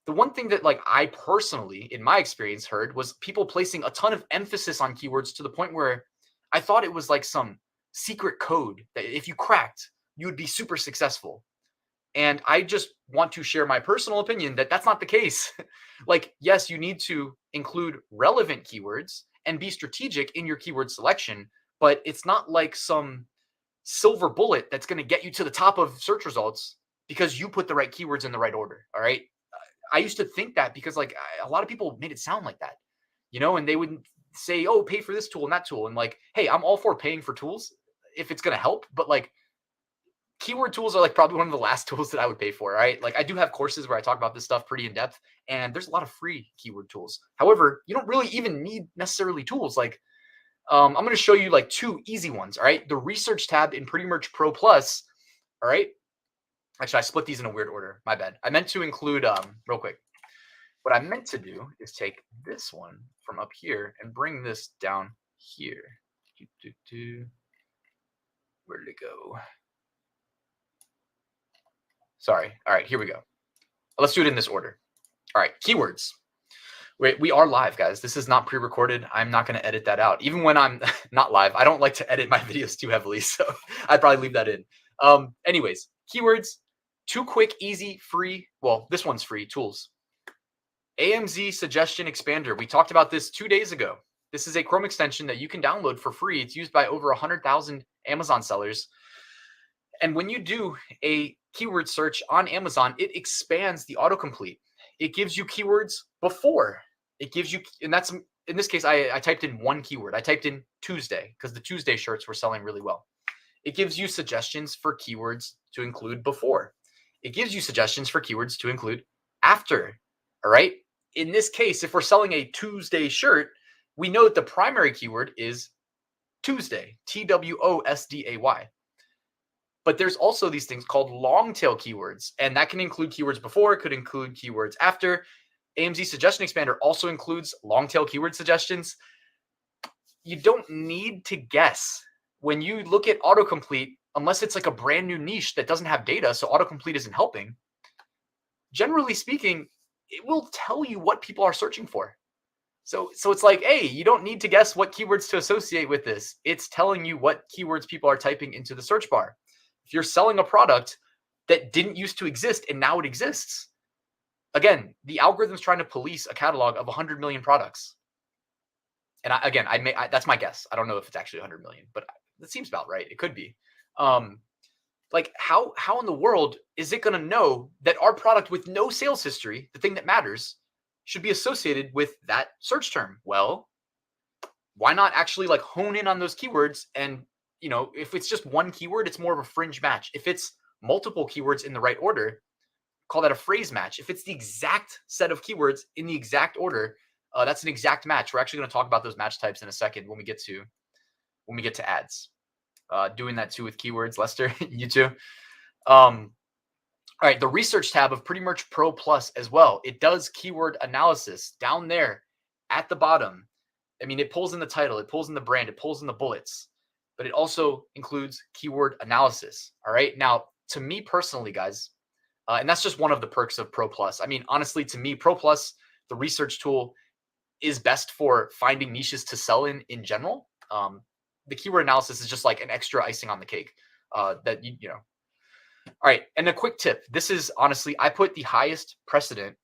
the one thing that like I personally, in my experience, heard was people placing a ton of emphasis on keywords to the point where I thought it was like some secret code that if you cracked, you would be super successful. And I just want to share my personal opinion that that's not the case. Like, yes, you need to include relevant keywords and be strategic in your keyword selection, but it's not like some silver bullet that's going to get you to the top of search results because you put the right keywords in the right order. All right. I used to think that because like a lot of people made it sound like that, and they would say, oh, pay for this tool and that tool. And like, hey, I'm all for paying for tools if it's going to help, but like, keyword tools are like probably one of the last tools that I would pay for, right? Like I do have courses where I talk about this stuff pretty in depth and there's a lot of free keyword tools. However, you don't really even need necessarily tools. Like I'm going to show you like two easy ones. All right. The research tab in Pretty Merch Pro Plus. All right. Actually, I split these in a weird order. My bad. I meant to include, real quick. What I meant to do is take this one from up here and bring this down here. Where did it go? Sorry. All right, here we go. Let's do it in this order. All right, keywords. We are live, guys. This is not pre-recorded. I'm not going to edit that out. Even when I'm not live, I don't like to edit my videos too heavily, so I'd probably leave that in. Anyways, keywords, 2 quick, easy, free. Well, this one's free tools. AMZ Suggestion Expander. We talked about this 2 days ago. This is a Chrome extension that you can download for free. It's used by over 100,000 Amazon sellers. And when you do a keyword search on Amazon, it expands the autocomplete. It gives you keywords before. It gives you, and that's, in this case, I typed in one keyword. I typed in Tuesday because the Tuesday shirts were selling really well. It gives you suggestions for keywords to include before. It gives you suggestions for keywords to include after. All right. In this case, if we're selling a Tuesday shirt, we know that the primary keyword is Tuesday, TWOSDAY. But there's also these things called long tail keywords, and that can include keywords before, it could include keywords after. AMZ Suggestion Expander also includes long tail keyword suggestions. You don't need to guess. When you look at autocomplete, unless it's like a brand new niche that doesn't have data, so autocomplete isn't helping, generally speaking, it will tell you what people are searching for. So it's like, hey, you don't need to guess what keywords to associate with this. It's telling you what keywords people are typing into the search bar. If you're selling a product that didn't used to exist and now it exists, again, the algorithm's trying to police a catalog of 100 million products. And that's my guess. I don't know if it's actually 100 million, but that seems about right. It could be. Like how in the world is it going to know that our product with no sales history, the thing that matters, should be associated with that search term? Well, why not actually like hone in on those keywords and if it's just one keyword, it's more of a fringe match. If it's multiple keywords in the right order, call that a phrase match. If it's the exact set of keywords in the exact order, that's an exact match. We're actually going to talk about those match types in a second when we get to ads. Doing that too with keywords, Lester, you too. All right, the research tab of Pretty Merch Pro Plus as well. It does keyword analysis down there at the bottom. I mean, it pulls in the title, it pulls in the brand, it pulls in the bullets, but it also includes keyword analysis. All right. Now, to me personally, guys, and that's just one of the perks of Pro Plus. I mean, honestly, to me, Pro Plus, the research tool, is best for finding niches to sell in general. The keyword analysis is just like an extra icing on the cake that you know. All right. And a quick tip. This is honestly, I put the highest precedent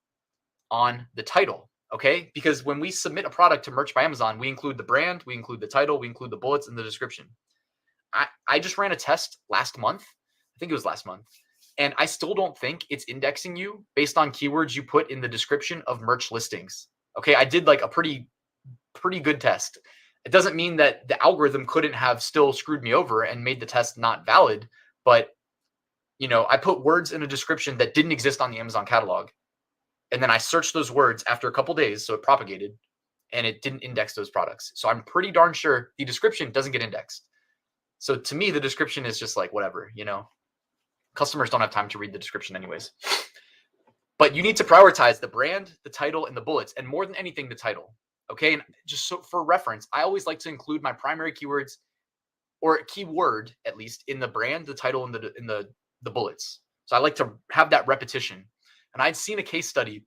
on the title. Okay. Because when we submit a product to Merch by Amazon, we include the brand, we include the title, we include the bullets and the description. I just ran a test last month. I think it was last month. And I still don't think it's indexing you based on keywords you put in the description of merch listings. Okay. I did like a pretty good test. It doesn't mean that the algorithm couldn't have still screwed me over and made the test not valid, but I put words in a description that didn't exist on the Amazon catalog. And then I searched those words after a couple days. So it propagated and it didn't index those products. So I'm pretty darn sure the description doesn't get indexed. So to me, the description is just like, whatever, customers don't have time to read the description anyways. But you need to prioritize the brand, the title, and the bullets, and more than anything, the title. Okay. And just so for reference, I always like to include my primary keywords or a keyword, at least, in the brand, the title, and the bullets. So I like to have that repetition. And I'd seen a case study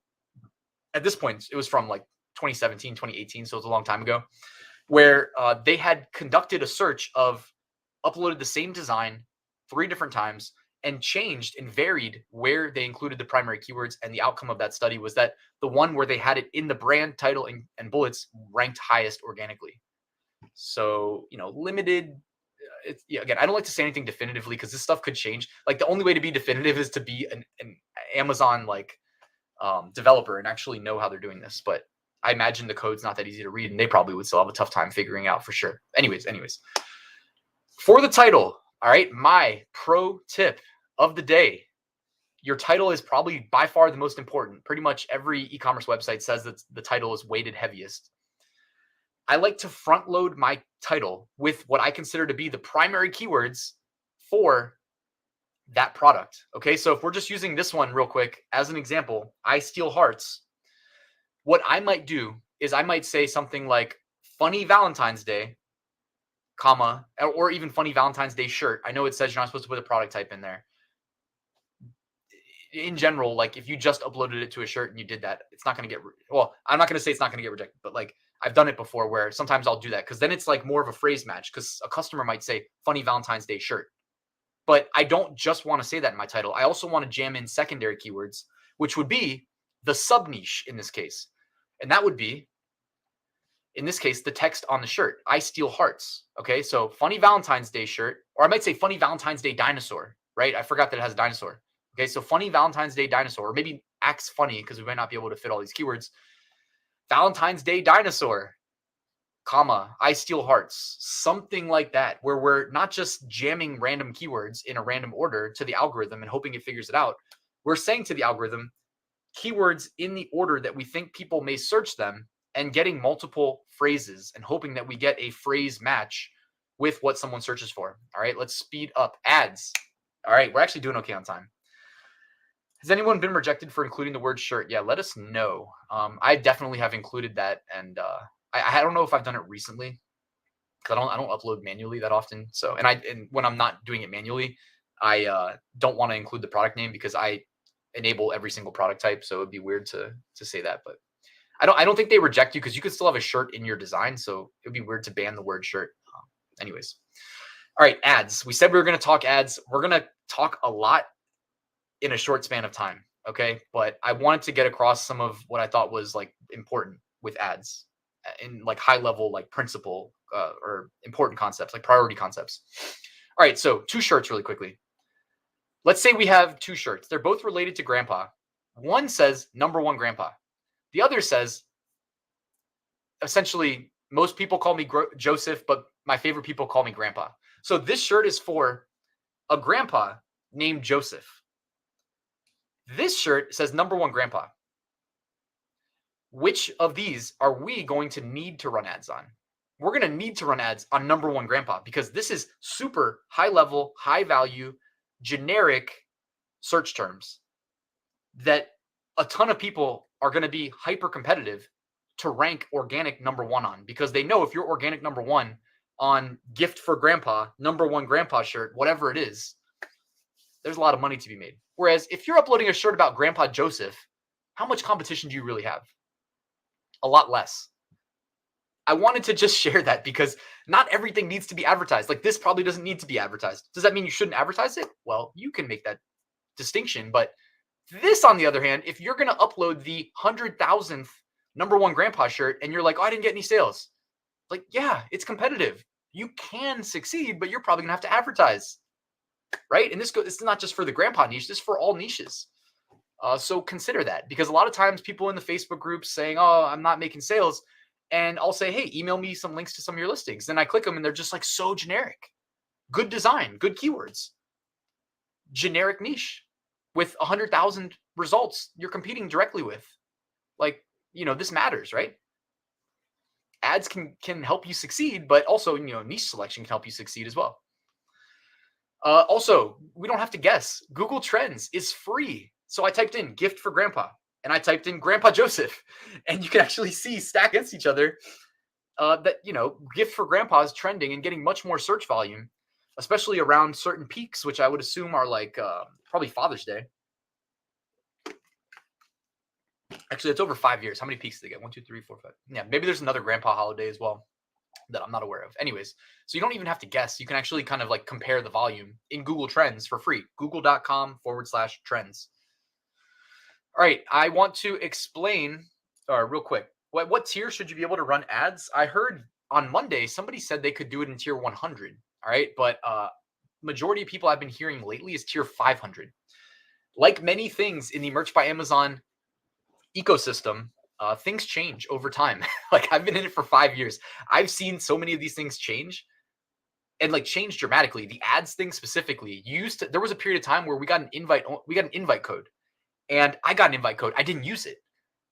at this point, it was from like 2017, 2018. So it was a long time ago, where they had conducted a search of uploaded the same design 3 different times and changed and varied where they included the primary keywords. And the outcome of that study was that the one where they had it in the brand, title, and bullets ranked highest organically. So, limited. Again, I don't like to say anything definitively because this stuff could change. Like the only way to be definitive is to be an Amazon developer and actually know how they're doing this. But I imagine the code's not that easy to read and they probably would still have a tough time figuring out for sure. Anyways, for the title, all right, my pro tip of the day. Your title is probably by far the most important. Pretty much every e-commerce website says that the title is weighted heaviest. I like to front load my title with what I consider to be the primary keywords for that product. Okay, so if we're just using this one real quick as an example, I steal hearts. What I might do is I might say something like funny Valentine's Day, comma, or even funny Valentine's Day shirt. I know it says you're not supposed to put a product type in there. In general, like if you just uploaded it to a shirt and you did that, it's not going to get, well, I'm not going to say it's not going to get rejected, but like I've done it before where sometimes I'll do that because then it's like more of a phrase match because a customer might say funny Valentine's Day shirt. But I don't just want to say that in my title. I also want to jam in secondary keywords, which would be the sub niche in this case. And that would be, in this case, the text on the shirt. I steal hearts. Okay, so funny Valentine's Day shirt, or I might say funny Valentine's Day dinosaur, right? I forgot that it has a dinosaur. Okay, so funny Valentine's Day dinosaur, or maybe acts funny because we might not be able to fit all these keywords. Valentine's Day dinosaur, comma, I steal hearts, something like that, where we're not just jamming random keywords in a random order to the algorithm and hoping it figures it out. We're saying to the algorithm keywords in the order that we think people may search them and getting multiple phrases and hoping that we get a phrase match with what someone searches for. All right, let's speed up. Ads. All right, we're actually doing okay on time. Has anyone been rejected for including the word shirt? Yeah, let us know. I definitely have included that, and I don't know if I've done it recently because I don't upload manually that often. So, and when I'm not doing it manually, I don't want to include the product name because I enable every single product type. So it'd be weird to say that, but I don't think they reject you because you could still have a shirt in your design. So it'd be weird to ban the word shirt. Anyways, all right, ads. We said we were going to talk ads. We're going to talk a lot in a short span of time. Okay. But I wanted to get across some of what I thought was like important with ads in like high level, like principle or important concepts, like priority concepts. All right. So 2 shirts really quickly. Let's say we have 2 shirts. They're both related to grandpa. One says #1 grandpa. The other says essentially most people call me Joseph, but my favorite people call me grandpa. So this shirt is for a grandpa named Joseph. This shirt says number one grandpa. Which of these are we going to need to run ads on? We're going to need to run ads on number one grandpa because this is super high level, high value, generic search terms that a ton of people are going to be hyper competitive to rank organic number one on, because they know if you're organic number one on gift for grandpa, number one grandpa shirt, whatever it is, there's a lot of money to be made. Whereas if you're uploading a shirt about Grandpa Joseph, how much competition do you really have? A lot less. I wanted to just share that because not everything needs to be advertised. Like this probably doesn't need to be advertised. Does that mean you shouldn't advertise it? Well, you can make that distinction. But this, on the other hand, if you're going to upload the 100,000th number one grandpa shirt and you're like, oh, I didn't get any sales. Like, yeah, it's competitive. You can succeed, but you're probably going to have to advertise. Right? And this is not just for the grandpa niche. This is for all niches. So consider that, because a lot of times people in the Facebook groups saying, oh, I'm not making sales. And I'll say, hey, email me some links to some of your listings. Then I click them and they're just like so generic. Good design, good keywords, generic niche with 100,000 results you're competing directly with. Like, this matters, right? Ads can help you succeed, but also, niche selection can help you succeed as well. Also, we don't have to guess. Google Trends is free. So I typed in gift for grandpa and I typed in Grandpa Joseph, and you can actually see stacked against each other that, gift for grandpa is trending and getting much more search volume, especially around certain peaks, which I would assume are like probably Father's Day. Actually, it's over 5 years. How many peaks did they get? 1, 2, 3, 4, 5. Yeah, maybe there's another grandpa holiday as well that I'm not aware of. Anyways, so you don't even have to guess. You can actually kind of like compare the volume in Google Trends for free. Google.com/trends. All right, I want to explain real quick. What tier should you be able to run ads? I heard on Monday somebody said they could do it in tier 100. All right, but majority of people I've been hearing lately is tier 500. Like many things in the Merch by Amazon ecosystem, things change over time. Like I've been in it for 5 years. I've seen so many of these things change and like change dramatically. The ads thing specifically, there was a period of time where we got an invite code. And I got an invite code. I didn't use it.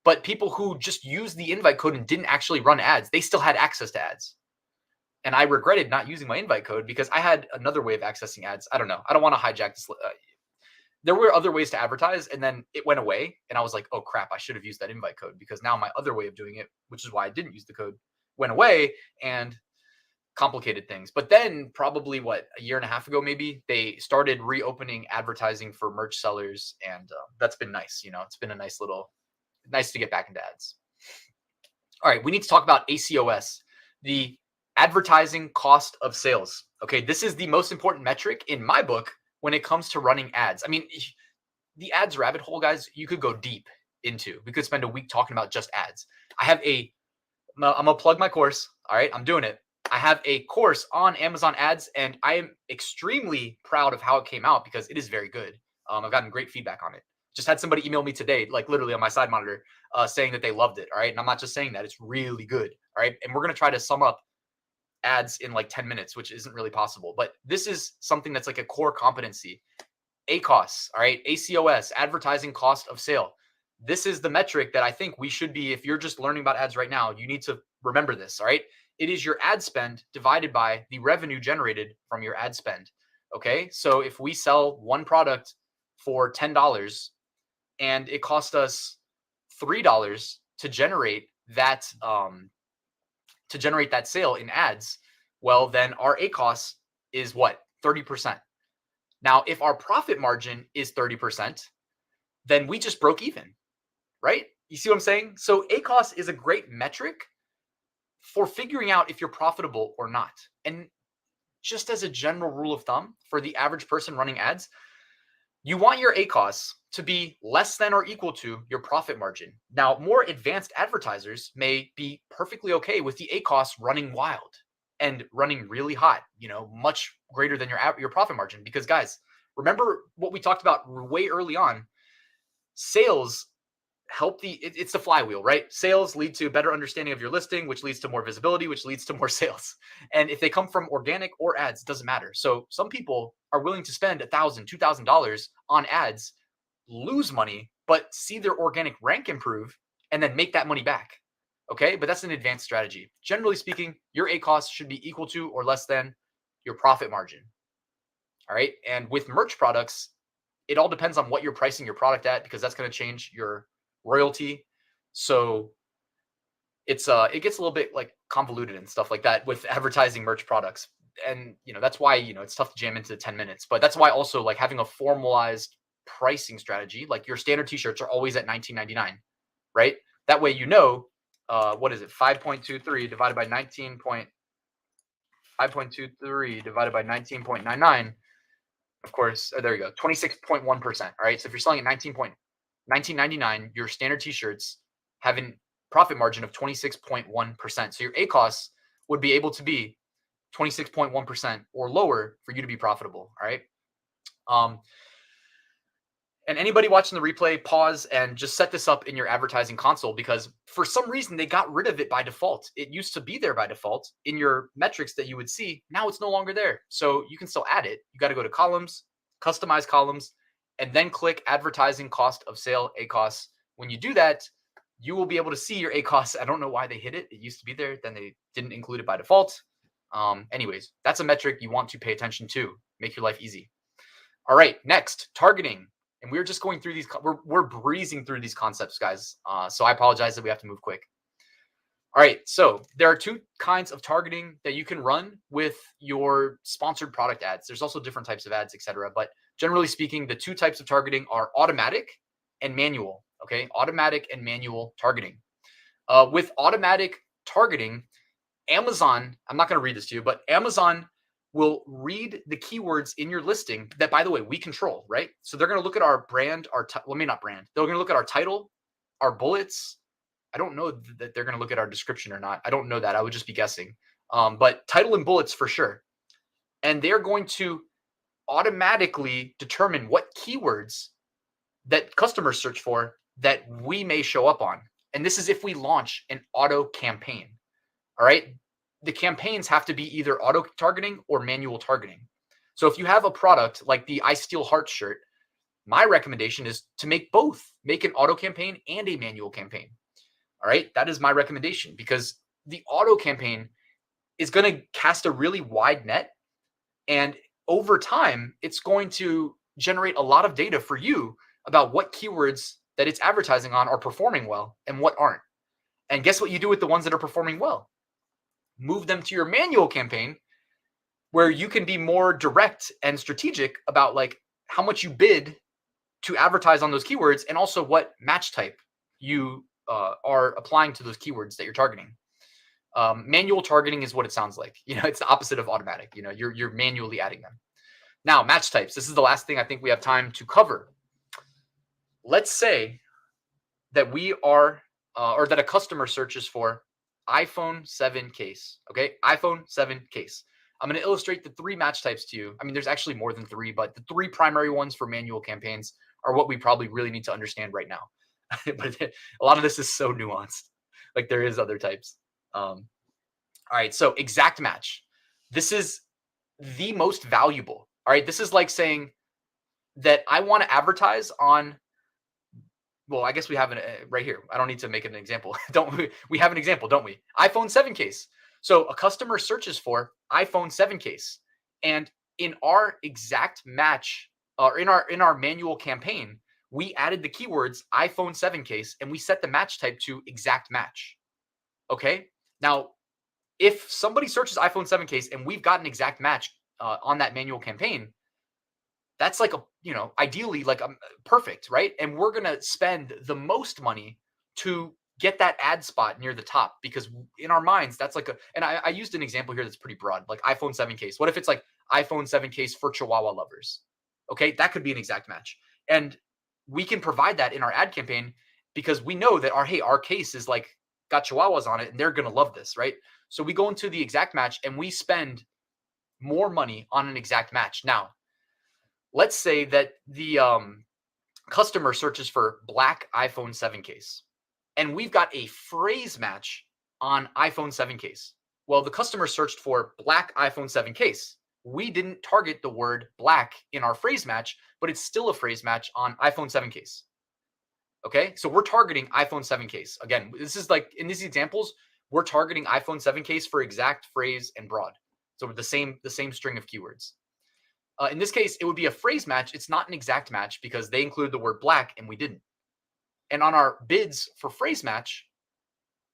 But people who just used the invite code and didn't actually run ads, they still had access to ads. And I regretted not using my invite code because I had another way of accessing ads. I don't know. I don't want to hijack this. There were other ways to advertise, and then it went away. And I was like, oh, crap, I should have used that invite code, because now my other way of doing it, which is why I didn't use the code, went away and complicated things. But then probably a year and a half ago, maybe they started reopening advertising for merch sellers. And that's been nice. It's been nice to get back into ads. All right. We need to talk about ACOS, the advertising cost of sales. Okay. This is the most important metric in my book when it comes to running ads. I mean, the ads rabbit hole, guys, you could go deep into. We could spend a week talking about just ads. I'm going to plug my course. All right. I'm doing it. I have a course on Amazon ads, and I am extremely proud of how it came out because it is very good. I've gotten great feedback on it. Just had somebody email me today, like literally on my side monitor, saying that they loved it. All right. And I'm not just saying that, it's really good. All right. And we're going to try to sum up ads in like 10 minutes, which isn't really possible, but this is something that's like a core competency. ACOS. All right. ACOS, advertising cost of sale. This is the metric that I think we should be, if you're just learning about ads right now, you need to remember this. All right. It is your ad spend divided by the revenue generated from your ad spend. Okay. So if we sell one product for $10 and it cost us $3 to generate that, sale in ads, well, then our ACOS is what? 30%. Now, if our profit margin is 30%, then we just broke even, right? You see what I'm saying? So ACOS is a great metric for figuring out if you're profitable or not. And just as a general rule of thumb for the average person running ads, you want your ACOS to be less than or equal to your profit margin. Now, more advanced advertisers may be perfectly okay with the ACOS running wild and running really hot, much greater than your profit margin. Because guys, remember what we talked about way early on. Sales it's the flywheel, right? Sales lead to better understanding of your listing, which leads to more visibility, which leads to more sales. And if they come from organic or ads, it doesn't matter. So some people are willing to spend $1,000, $2,000 on ads, lose money, but see their organic rank improve and then make that money back. Okay. But that's an advanced strategy. Generally speaking, your ACOS should be equal to or less than your profit margin. All right. And with merch products, it all depends on what you're pricing your product at, because that's going to change your royalty. So it gets a little bit like convoluted and stuff like that with advertising merch products. And that's why it's tough to jam into 10 minutes. But that's why also like having a formalized pricing strategy, like your standard t-shirts are always at $19.99, right? That way what is it? 5.23 divided by 19.99. Of course, there you go, 26.1%. All right. So if you're selling at 19.99, your standard t-shirts have a profit margin of 26.1%. So your ACOS would be able to be 26.1% or lower for you to be profitable. All right. And anybody watching the replay, pause and just set this up in your advertising console, because for some reason they got rid of it by default. It used to be there by default in your metrics that you would see. Now it's no longer there. So you can still add it. You got to go to columns, customize columns, and then click advertising cost of sale, ACOS. When you do that, you will be able to see your ACOS. I don't know why they hid it. It used to be there. Then they didn't include it by default. Anyways, that's a metric you want to pay attention to. Make your life easy. All right, next, targeting. And we're just going through these. We're breezing through these concepts, guys. So I apologize that we have to move quick. All right. So there are two kinds of targeting that you can run with your sponsored product ads. There's also different types of ads, etc. But generally speaking, the two types of targeting are automatic and manual. Okay. Automatic and manual targeting. With automatic targeting, Amazon, I'm not going to read this to you, but Amazon will read the keywords in your listing that, by the way, we control, right? So they're going to look at our brand, not brand. They're going to look at our title, our bullets. I don't know that they're going to look at our description or not. I don't know that. I would just be guessing. But title and bullets for sure. And they're going to automatically determine what keywords that customers search for that we may show up on. And this is if we launch an auto campaign. All right. The campaigns have to be either auto targeting or manual targeting. So if you have a product like the I Steal Hearts shirt, my recommendation is to make both, make an auto campaign and a manual campaign. All right. That is my recommendation, because the auto campaign is going to cast a really wide net. And over time, it's going to generate a lot of data for you about what keywords that it's advertising on are performing well and what aren't. And guess what you do with the ones that are performing well? Move them to your manual campaign, where you can be more direct and strategic about like how much you bid to advertise on those keywords, and also what match type you are applying to those keywords that you're targeting. Manual targeting is what it sounds like. It's the opposite of automatic. You're manually adding them. Now, match types. This is the last thing I think we have time to cover. Let's say that we are, or that a customer searches for iPhone 7 case. Okay, iPhone 7 case. I'm going to illustrate the three match types to you. I mean, there's actually more than three, but the three primary ones for manual campaigns are what we probably really need to understand right now. But a lot of this is so nuanced. Like there is other types. All right, so exact match. This is the most valuable. All right, this is like saying that I want to advertise on. Well, I guess we have it right here. I don't need to make an example. Don't we? We have an example, don't we? iPhone 7 case. So a customer searches for iPhone 7 case, and in our exact match, or in our manual campaign, we added the keywords iPhone 7 case, and we set the match type to exact match. Okay. Now, if somebody searches iPhone 7 case and we've got an exact match on that manual campaign, that's like ideally like perfect, right? And we're going to spend the most money to get that ad spot near the top, because in our minds, that's like and I used an example here that's pretty broad, like iPhone 7 case. What if it's like iPhone 7 case for Chihuahua lovers? Okay, that could be an exact match. And we can provide that in our ad campaign, because we know that our case is like got Chihuahuas on it and they're going to love this, right? So we go into the exact match and we spend more money on an exact match. Now, let's say that the customer searches for black iPhone 7 case, and we've got a phrase match on iPhone 7 case. Well, the customer searched for black iPhone 7 case. We didn't target the word black in our phrase match, but it's still a phrase match on iPhone 7 case. Okay, so we're targeting iPhone 7 case. Again, this is like in these examples, we're targeting iPhone 7 case for exact, phrase, and broad. So the same string of keywords. In this case, it would be a phrase match. It's not an exact match because they included the word black and we didn't. And on our bids for phrase match,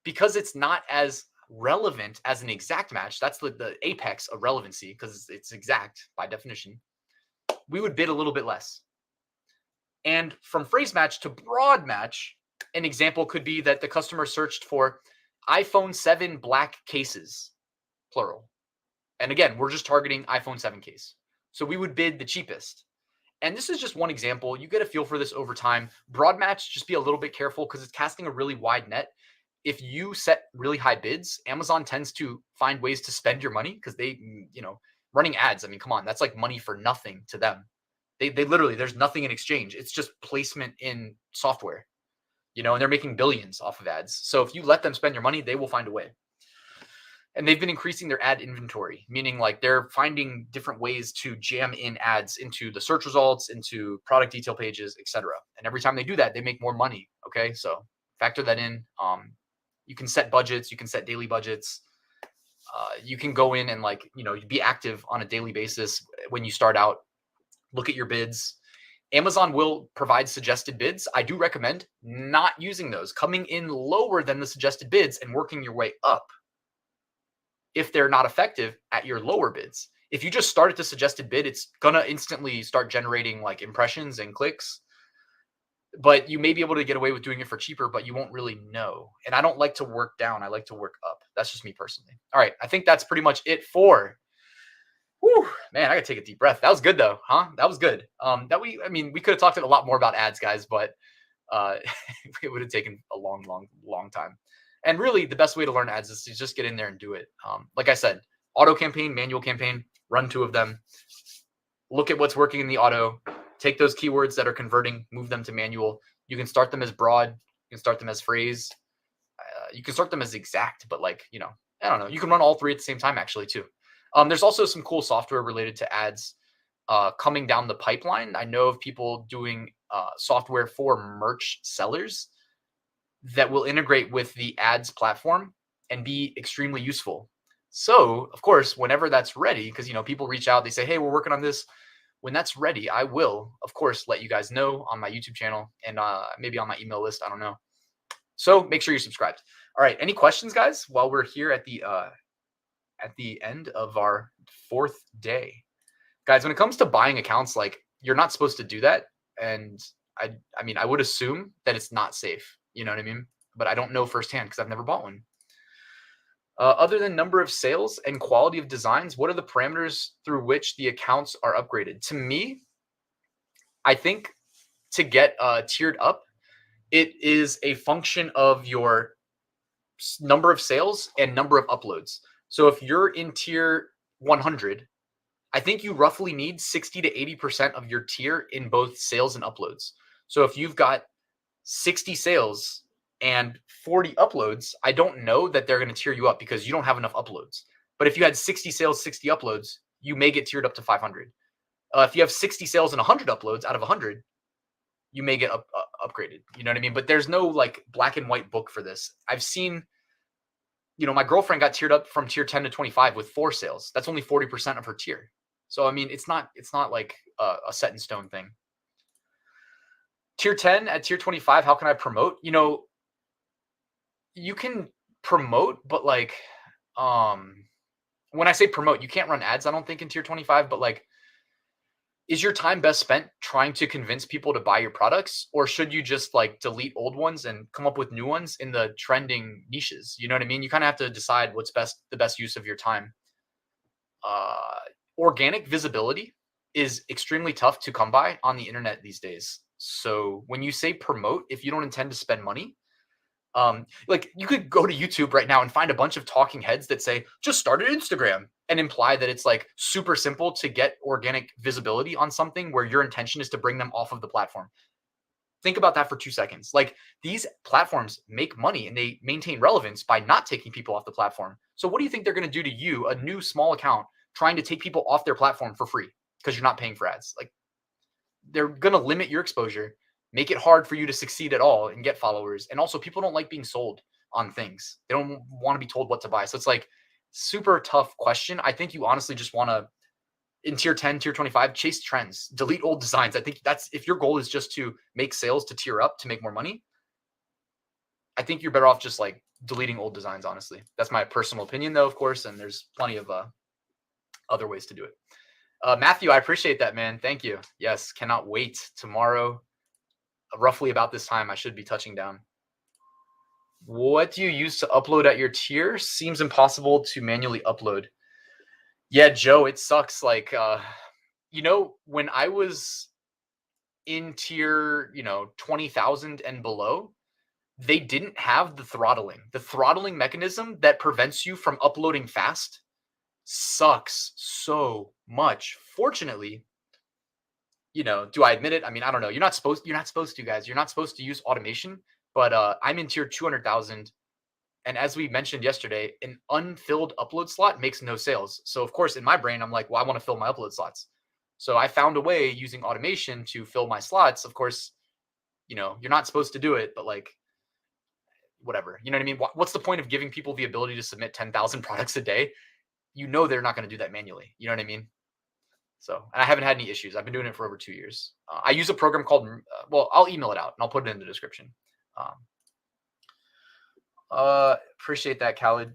because it's not as relevant as an exact match, that's the apex of relevancy because it's exact by definition, we would bid a little bit less. And from phrase match to broad match, an example could be that the customer searched for iPhone 7 black cases, plural. And again, we're just targeting iPhone 7 case. So we would bid the cheapest. And this is just one example. You get a feel for this over time. Broad match, just be a little bit careful because it's casting a really wide net. If you set really high bids, Amazon tends to find ways to spend your money because they, running ads. I mean, come on, that's like money for nothing to them. They literally, there's nothing in exchange. It's just placement in software, and they're making billions off of ads. So if you let them spend your money, they will find a way. And they've been increasing their ad inventory, meaning like they're finding different ways to jam in ads into the search results, into product detail pages, etc. And every time they do that, they make more money. Okay, so factor that in. You can set budgets, you can set daily budgets. You can go in and be active on a daily basis when you start out. Look at your bids. Amazon will provide suggested bids. I do recommend not using those, coming in lower than the suggested bids and working your way up if they're not effective at your lower bids. If you just start at the suggested bid, it's gonna instantly start generating like impressions and clicks, but you may be able to get away with doing it for cheaper, but you won't really know. And I don't like to work down. I like to work up. That's just me personally. All right. I think that's pretty much it for, man, I gotta take a deep breath. That was good though, huh? That was good. We could have talked a lot more about ads, guys, but it would have taken a long time. And really, the best way to learn ads is to just get in there and do it. Like I said, auto campaign, manual campaign, run 2 of them. Look at what's working in the auto. Take those keywords that are converting, move them to manual. You can start them as broad. You can start them as phrase. You can start them as exact, but I don't know. You can run all 3 at the same time, actually, too. There's also some cool software related to ads coming down the pipeline. I know of people doing software for merch sellers that will integrate with the ads platform and be extremely useful. So, of course, whenever that's ready, because people reach out, they say, hey, we're working on this. When that's ready, I will, of course, let you guys know on my YouTube channel and maybe on my email list. I don't know. So make sure you're subscribed. All right. Any questions, guys, while we're here at the end of our 4th day? Guys, when it comes to buying accounts, you're not supposed to do that. And I would assume that it's not safe. You know what I mean? But I don't know firsthand because I've never bought one. Other than number of sales and quality of designs, what are the parameters through which the accounts are upgraded? To me, I think to get tiered up, it is a function of your number of sales and number of uploads. So if you're in tier 100, I think you roughly need 60 to 80% of your tier in both sales and uploads. So if you've got 60 sales and 40 uploads, I don't know that they're going to tier you up because you don't have enough uploads. But if you had 60 sales, 60 uploads, you may get tiered up to 500. If you have 60 sales and 100 uploads out of 100, you may get upgraded. You know what I mean? But there's no black and white book for this. I've seen, my girlfriend got tiered up from tier 10 to 25 with 4 sales. That's only 40% of her tier. So, it's not like a set in stone thing. Tier 10 at tier 25, how can I promote? You can promote, but when I say promote, you can't run ads, I don't think, in tier 25, but is your time best spent trying to convince people to buy your products, or should you just delete old ones and come up with new ones in the trending niches? You know what I mean? You kind of have to decide what's the best use of your time. Organic visibility is extremely tough to come by on the internet these days. So when you say promote, if you don't intend to spend money, you could go to YouTube right now and find a bunch of talking heads that say, just start an Instagram, and imply that it's super simple to get organic visibility on something where your intention is to bring them off of the platform. Think about that for 2 seconds. Like, these platforms make money and they maintain relevance by not taking people off the platform. So what do you think they're going to do to you, a new small account, trying to take people off their platform for free because you're not paying for ads? Like, they're going to limit your exposure, make it hard for you to succeed at all and get followers. And also, people don't like being sold on things. They don't want to be told what to buy. So it's like super tough question. I think you honestly just want to, in tier 10, tier 25, chase trends, delete old designs. I think that's, if your goal is just to make sales, to tier up, to make more money, I think you're better off just like deleting old designs, honestly. That's my personal opinion though, of course. And there's plenty of other ways to do it. Matthew, I appreciate that, man. Thank you. Yes. Cannot wait. Tomorrow, roughly about this time, I should be touching down. What do you use to upload at your tier? Seems impossible to manually upload. Yeah, Joe, it sucks. Like, when I was in tier, 20,000 and below, they didn't have the throttling mechanism that prevents you from uploading fast. Sucks so much. Fortunately, do I admit it? I mean, I don't know. You're not supposed to, guys. You're not supposed to use automation, but I'm in tier 200,000. And as we mentioned yesterday, an unfilled upload slot makes no sales. So of course, in my brain, I'm like, well, I want to fill my upload slots. So I found a way using automation to fill my slots. Of course, you're not supposed to do it, but like, whatever. You know what I mean? What's the point of giving people the ability to submit 10,000 products a day? They're not going to do that manually. You know what I mean? So, and I haven't had any issues. I've been doing it for over 2 years. I use a program called, I'll email it out and I'll put it in the description. Appreciate that, Khaled.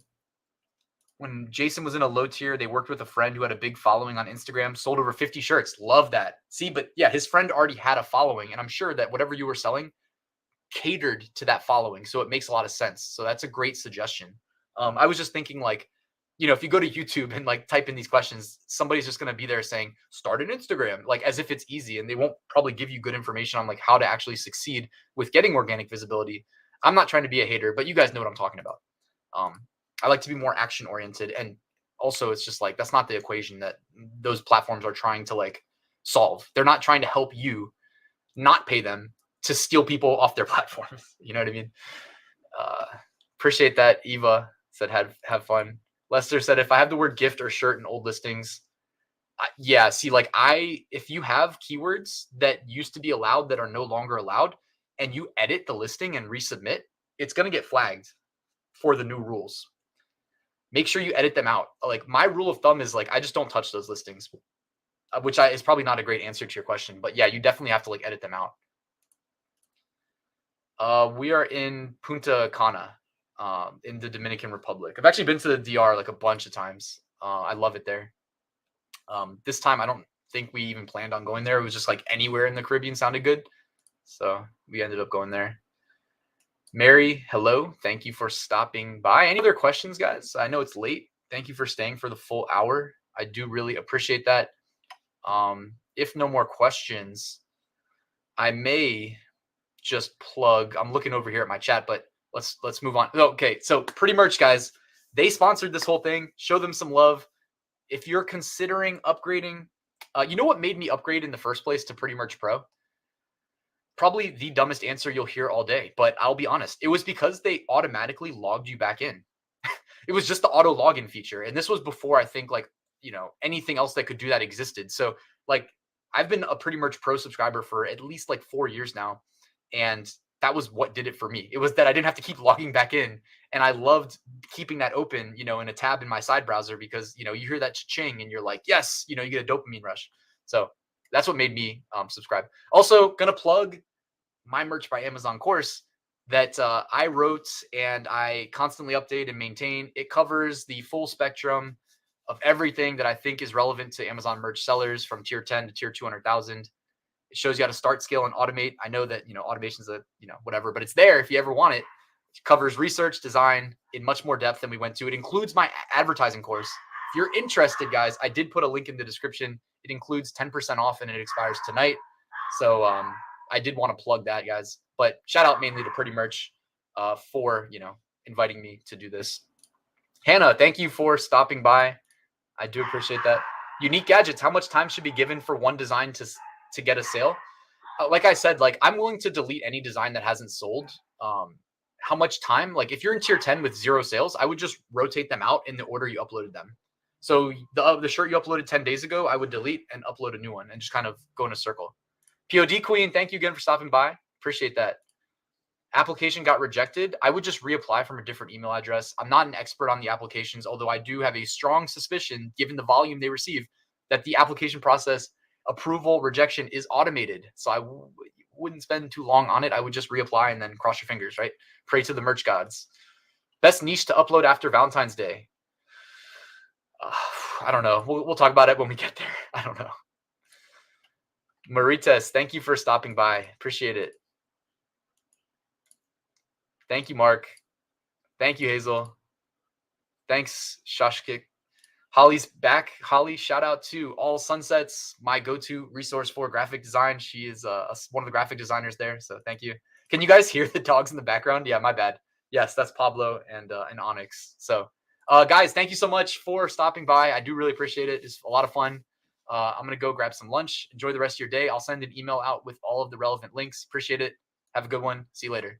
When Jason was in a low tier, they worked with a friend who had a big following on Instagram, sold over 50 shirts. Love that. See, but yeah, his friend already had a following, and I'm sure that whatever you were selling catered to that following. So it makes a lot of sense. So that's a great suggestion. I was just thinking like, if you go to YouTube and like type in these questions, somebody's just going to be there saying, start an Instagram, like as if it's easy, and they won't probably give you good information on like how to actually succeed with getting organic visibility. I'm not trying to be a hater, but you guys know what I'm talking about. I like to be more action oriented. And also it's just like, that's not the equation that those platforms are trying to like solve. They're not trying to help you not pay them to steal people off their platforms. You know what I mean? Appreciate that. Eva said, have fun. Lester said, if I have the word gift or shirt in old listings, yeah, see, like if you have keywords that used to be allowed that are no longer allowed, and you edit the listing and resubmit, it's going to get flagged for the new rules. Make sure you edit them out. Like my rule of thumb is like, I just don't touch those listings, which is probably not a great answer to your question, but yeah, you definitely have to like edit them out. We are in Punta Cana, in the Dominican Republic. I've actually been to the DR like a bunch of times. I love it there. This time, I don't think we even planned on going there. It was just like anywhere in the Caribbean sounded good. So we ended up going there. Mary, hello. Thank you for stopping by. Any other questions, guys? I know it's late. Thank you for staying for the full hour. I do really appreciate that. If no more questions, I may just plug. I'm looking over here at my chat, but let's move on. Okay, so Pretty Merch, guys, they sponsored this whole thing. Show them some love. If you're considering upgrading, you know what made me upgrade in the first place to Pretty Merch Pro? Probably the dumbest answer you'll hear all day, but I'll be honest. It was because they automatically logged you back in. It was just the auto login feature. And this was before I think like, anything else that could do that existed. So like I've been a Pretty Merch Pro subscriber for at least like 4 years now. And that was what did it for me. It was that I didn't have to keep logging back in. And I loved keeping that open, in a tab in my side browser because, you hear that cha-ching and you're like, yes, you get a dopamine rush. So that's what made me subscribe. Also, gonna plug my Merch by Amazon course that I wrote and I constantly update and maintain. It covers the full spectrum of everything that I think is relevant to Amazon merch sellers from tier 10 to tier 200,000. It shows you how to start, scale, and automate. I know that, automation's a, whatever, but it's there if you ever want it. It covers research, design in much more depth than we went to. It includes my advertising course. If you're interested, guys, I did put a link in the description. It includes 10% off and it expires tonight. So I did want to plug that, guys. But shout out mainly to Pretty Merch for, inviting me to do this. Hannah, thank you for stopping by. I do appreciate that. Unique gadgets. How much time should be given for one design to get a sale? like I said, like I'm willing to delete any design that hasn't sold. How much time? Like if you're in tier 10 with 0 sales, I would just rotate them out in the order you uploaded them. So the shirt you uploaded 10 days ago, I would delete and upload a new one and just kind of go in a circle. POD Queen, thank you again for stopping by. Appreciate that. Application got rejected. I would just reapply from a different email address. I'm not an expert on the applications, although I do have a strong suspicion, given the volume they receive, that the application process approval rejection is automated. So I wouldn't spend too long on it. I would just reapply and then cross your fingers, right? Pray to the merch gods. Best niche to upload after Valentine's Day. I don't know. We'll talk about it when we get there. I don't know. Marites, thank you for stopping by. Appreciate it. Thank you, Mark. Thank you, Hazel. Thanks, Shashkik. Holly's back. Holly, shout out to All Sunsets, my go-to resource for graphic design. She is one of the graphic designers there, so thank you. Can you guys hear the dogs in the background? Yeah, my bad. Yes, that's Pablo and Onyx. So, guys, thank you so much for stopping by. I do really appreciate it. It's a lot of fun. I'm going to go grab some lunch. Enjoy the rest of your day. I'll send an email out with all of the relevant links. Appreciate it. Have a good one. See you later.